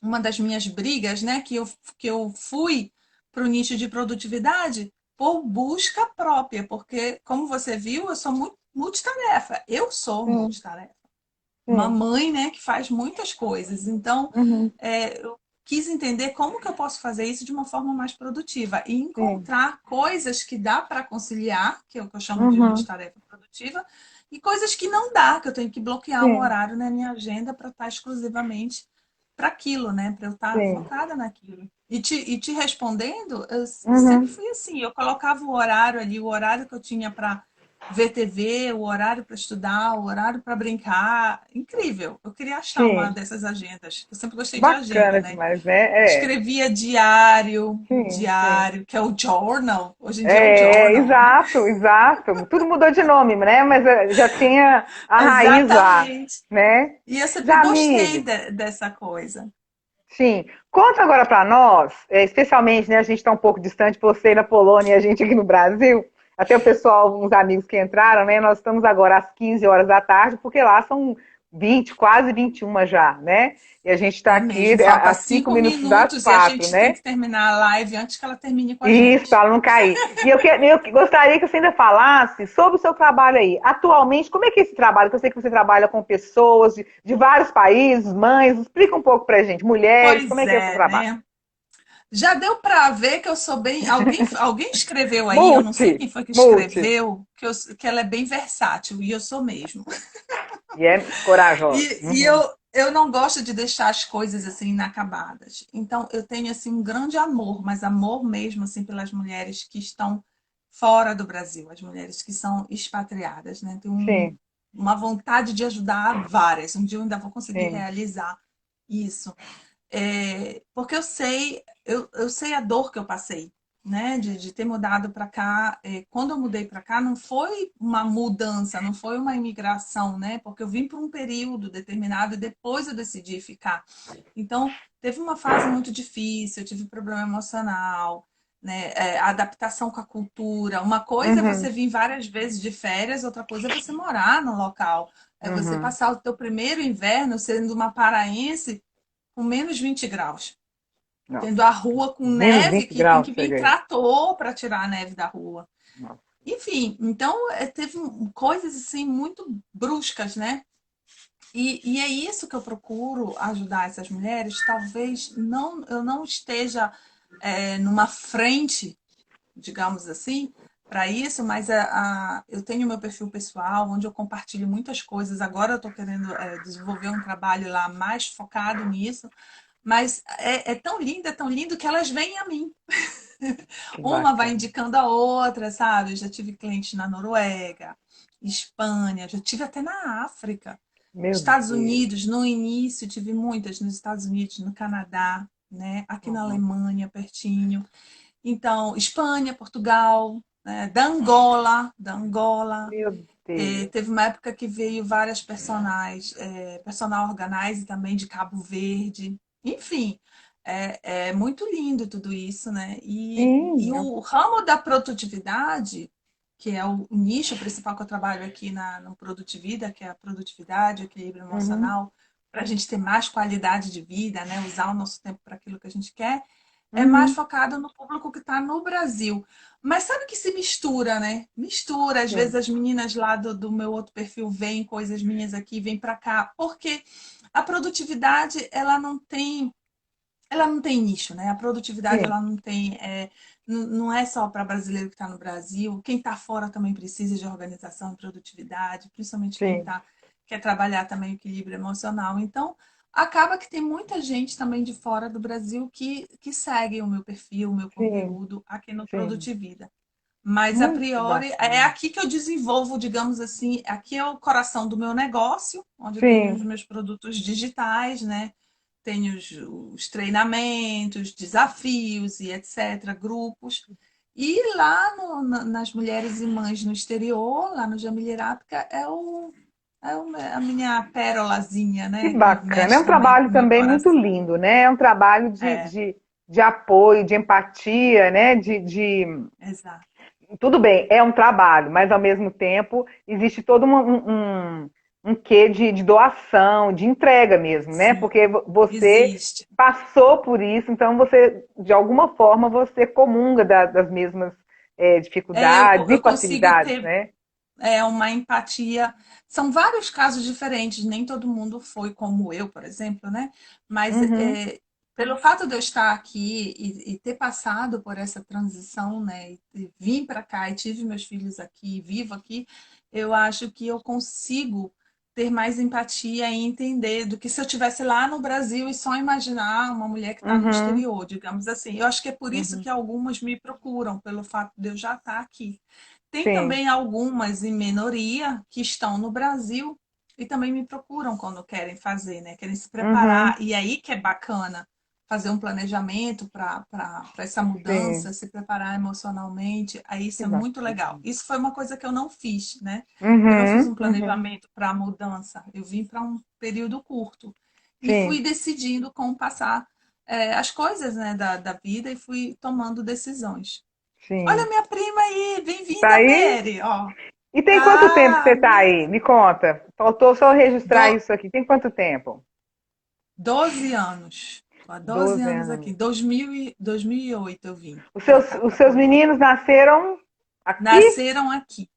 uma das minhas brigas, né? Que eu fui para o nicho de produtividade por busca própria, porque, como você viu, eu sou muito multitarefa. Eu sou Sim, multitarefa. Uma sim. mãe, né, que faz muitas coisas. Então, Uhum, eu quis entender como que eu posso fazer isso de uma forma mais produtiva e sim. encontrar coisas que dá para conciliar, que é o que eu chamo de Uhum, multitarefa produtiva, e coisas que não dá, que eu tenho que bloquear um sim, horário na minha agenda para estar exclusivamente para aquilo, né? Para eu estar sim. focada naquilo. E te respondendo, eu sempre Uhum, fui assim, eu colocava o horário ali, o horário que eu tinha para ver TV, o horário para estudar, o horário para brincar. Incrível. Eu queria achar uma sim. dessas agendas. Eu sempre gostei de agenda, Bacana né? demais, né? É. Escrevia Sim, sim. diário, que é o journal. Hoje em dia é o journal, né? Exato, exato. Tudo mudou de nome, né? Mas já tinha a raiz lá, Exatamente. né? E eu sempre gostei Jamile, dessa coisa. sim. Conta agora para nós, especialmente, né? A gente está um pouco distante, você na Polônia e a gente aqui no Brasil. Até o pessoal, uns amigos que entraram, né? Nós estamos agora às 15 horas da tarde, porque lá são 20, quase 21 já, né? E a gente está É aqui mesmo. Falta a 5 cinco minutos das minutos e a 4, gente tem né? que terminar a live antes que ela termine com a Isso, gente. para não cair. E eu gostaria que você ainda falasse sobre o seu trabalho aí. Atualmente, como é que é esse trabalho? Que eu sei que você trabalha com pessoas de vários países, mães. Explica um pouco pra gente. Mulheres, como é Pois que é o seu é, trabalho? né? Já deu para ver que eu sou bem. Alguém escreveu aí, eu não sei Multi, quem foi que multi. escreveu, que ela é bem versátil, e eu sou mesmo. E é corajosa. E eu não gosto de deixar as coisas assim inacabadas. Então, eu tenho assim um grande amor, mas amor mesmo assim pelas mulheres que estão fora do Brasil, as mulheres que são expatriadas, né? Tenho Sim, uma vontade de ajudar várias. Um dia eu ainda vou conseguir sim. realizar isso. Porque eu sei a dor que eu passei, né? De ter mudado para cá. Quando eu mudei para cá, não foi uma mudança, não foi uma imigração, né? Porque eu vim por um período determinado e depois eu decidi ficar. Então, teve uma fase muito difícil, eu tive problema emocional, né? A adaptação com a cultura. Uma coisa é você Uhum, vir várias vezes de férias, outra coisa é você morar no local. É você uhum. passar o teu primeiro inverno sendo uma paraense com menos 20 graus. Nossa, Tendo a rua com menos neve, 20 que tem graus que vir cheguei. trator para tirar a neve da rua. Nossa. Enfim, então teve coisas assim muito bruscas, né? E é isso que eu procuro ajudar essas mulheres. Talvez eu não esteja numa frente, digamos assim, para isso, mas eu tenho meu perfil pessoal, onde eu compartilho muitas coisas. Agora eu estou querendo desenvolver um trabalho lá mais focado nisso, mas é tão lindo que elas vêm a mim. Que Uma vai bacana. indicando a outra, sabe? Eu já tive clientes na Noruega, Espanha, já tive até na África. Meu Estados Deus. Unidos, no início, tive muitas nos Estados Unidos, no Canadá, né? Aqui na Uhum. Alemanha, pertinho. Então, Espanha, Portugal, né? Da Angola. Meu Deus. Teve uma época que veio várias personal organize também de Cabo Verde. Enfim, é muito lindo tudo isso, né? E Sim. o ramo da produtividade, que é o nicho principal que eu trabalho aqui no Produtivida, que é a produtividade, o equilíbrio Uhum, emocional, para a gente ter mais qualidade de vida, né? Usar o nosso tempo para aquilo que a gente quer, é mais uhum. focado no público que está no Brasil. Mas sabe que se mistura, né? Mistura. Às vezes Sim, as meninas lá do meu outro perfil veem coisas minhas aqui, vêm para cá, porque a produtividade, ela não tem nicho, né? A produtividade, sim, ela não tem, não é só para brasileiro que está no Brasil. Quem está fora também precisa de organização e produtividade, principalmente quem sim, quer trabalhar também o equilíbrio emocional. Então, acaba que tem muita gente também de fora do Brasil que segue o meu perfil, o meu sim, conteúdo aqui no sim. Produtivida. Mas, a Muito priori, é bacana. aqui que eu desenvolvo, digamos assim, aqui é o coração do meu negócio, onde eu tenho os Sim. meus produtos digitais, né? Tenho os treinamentos, desafios e etc., grupos. E lá nas Mulheres e Mães no Exterior, lá no Jamile Arábica, a minha pérolazinha, Que né? Que bacana. É mexe um também com trabalho o meu também muito coração. lindo, né? É um trabalho É, de apoio, de empatia, né? exato. Tudo bem, é um trabalho, mas ao mesmo tempo existe todo um quê de doação, de entrega mesmo, né? Sim, Porque você existe. passou por isso, então você, de alguma forma, você comunga das mesmas dificuldades e Eu consigo facilidades, ter né? uma empatia. São vários casos diferentes, nem todo mundo foi como eu, por exemplo, né? Mas Uhum, pelo fato de eu estar aqui e ter passado por essa transição, né? E vim para cá e tive meus filhos aqui, vivo aqui, eu acho que eu consigo ter mais empatia e entender do que se eu estivesse lá no Brasil e só imaginar uma mulher que está no uhum, exterior, digamos assim. Eu acho que é por isso uhum. que algumas me procuram, pelo fato de eu já estar aqui. Tem Sim, também algumas em minoria que estão no Brasil e também me procuram quando querem fazer, né? Querem se uhum, preparar. E aí que é bacana fazer um planejamento para essa sim. mudança, se preparar emocionalmente. Aí isso Que é muito legal. bacana. Isso foi uma coisa que eu não fiz, né? Eu não fiz Uhum, um uhum. planejamento para a mudança. Eu vim para um período curto e fui Sim, decidindo como passar as coisas, né, da vida e fui tomando decisões. Olha sim. minha prima aí, Tá bem-vinda, aí? Mary, ó. E tem quanto tempo que você Tá, tá aí? Me conta. Faltou só registrar do, isso aqui. Tem quanto tempo? 12 anos. Tô há 12 12 anos aqui. anos. 2008 eu vim pra cá, Os pra seus Portugal. meninos nasceram aqui? Nasceram aqui,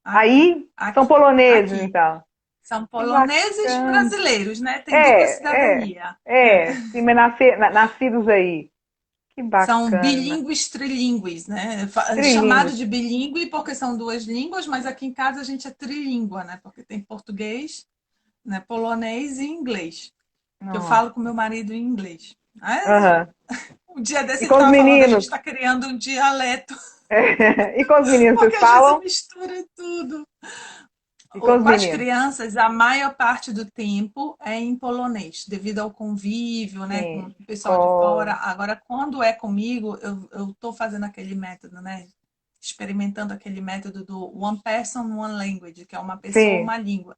aqui, Aí? São aqui, poloneses, aqui. então. São Que poloneses bacana. brasileiros, né? Tem dupla cidadania. Sim, mas nascidos aí. Que São bacana. bilíngues, trilíngues, né? Chamado Trilíngues. de bilíngue porque são duas línguas, mas aqui em casa a gente é trilíngua, né? Porque tem português, né? Polonês e inglês. Que eu Nossa. falo com meu marido em inglês. Mas Aham. um dia desse E ele com os estava falando, a gente meninos? está criando um dialeto, E com os meninos, porque vocês às vezes falam? mistura tudo. E com os Com as meninos? crianças, a maior parte do tempo é em polonês, devido ao convívio, né, com Sim. o pessoal de fora. Oh, Agora, quando é comigo, eu estou fazendo aquele método, né, experimentando aquele método do One Person, One Language, que é uma pessoa, sim, uma língua.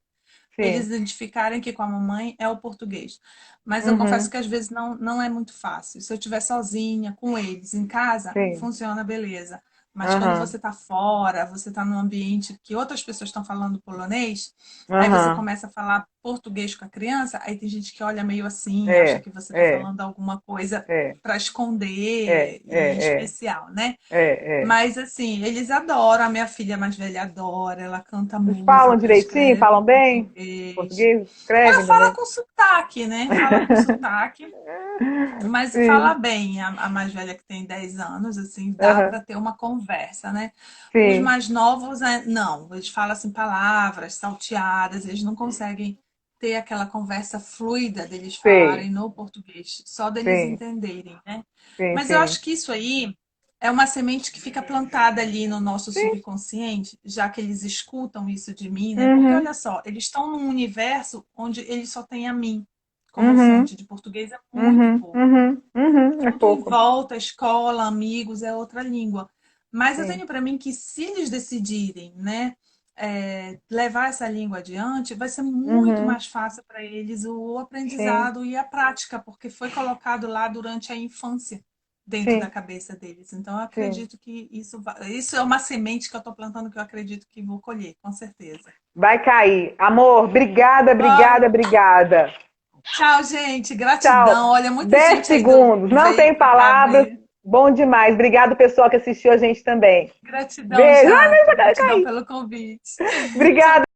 Eles sim. identificarem que com a mamãe é o português. Mas eu confesso Uhum, que às vezes não é muito fácil. Se eu estiver sozinha, com eles, em casa, sim. funciona beleza. Mas quando Aham, você está fora, você está num ambiente que outras pessoas estão falando polonês, aí você aham. começa a falar português com a criança, aí tem gente que olha meio assim, acha É, que você está é, falando alguma coisa é, para é, esconder e é, especial, né? é. Mas assim, eles adoram, a minha filha mais velha adora, ela canta Vocês falam música, direitinho? escreve em Falam bem? português. Português? Ela Escrevem fala também? com sotaque, né? Fala com sotaque, mas fala Sim. bem. A mais velha que tem 10 anos, assim, dá Aham, para ter uma conversa, né? Os sim, mais novos, não, eles falam assim palavras salteadas, eles não conseguem ter aquela conversa fluida deles falarem sei. no português, só deles Sim, entenderem, né? sim, Mas eu sim. acho que isso aí é uma semente que fica plantada ali no nosso Sim. subconsciente, já que eles escutam isso de mim, né? Porque Uhum, olha só, eles estão num universo onde eles só têm a mim como uhum, fonte de português, é muito uhum, pouco. uhum, uhum. É Tudo em pouco. volta, escola, amigos, é outra língua. Mas eu Sim. tenho para mim que se eles decidirem, né, levar essa língua adiante, vai ser muito Uhum, mais fácil para eles o sim, aprendizado e a prática, porque foi colocado lá durante a infância, dentro da sim, cabeça deles. Então, eu sim. acredito que isso é uma semente que eu estou plantando que eu acredito que vou colher, com certeza. Vai cair. Amor, obrigada, obrigada, Olha, obrigada. tchau, gente. Gratidão. Tchau. Olha, muita 10 gente aí segundos. Não veio tem para cá palavras. ver. Bom demais. Obrigado, pessoal que assistiu a gente também. Gratidão, Beijo. Ai, Jaque. vai Gratidão cair. pelo convite. Obrigada. Tchau.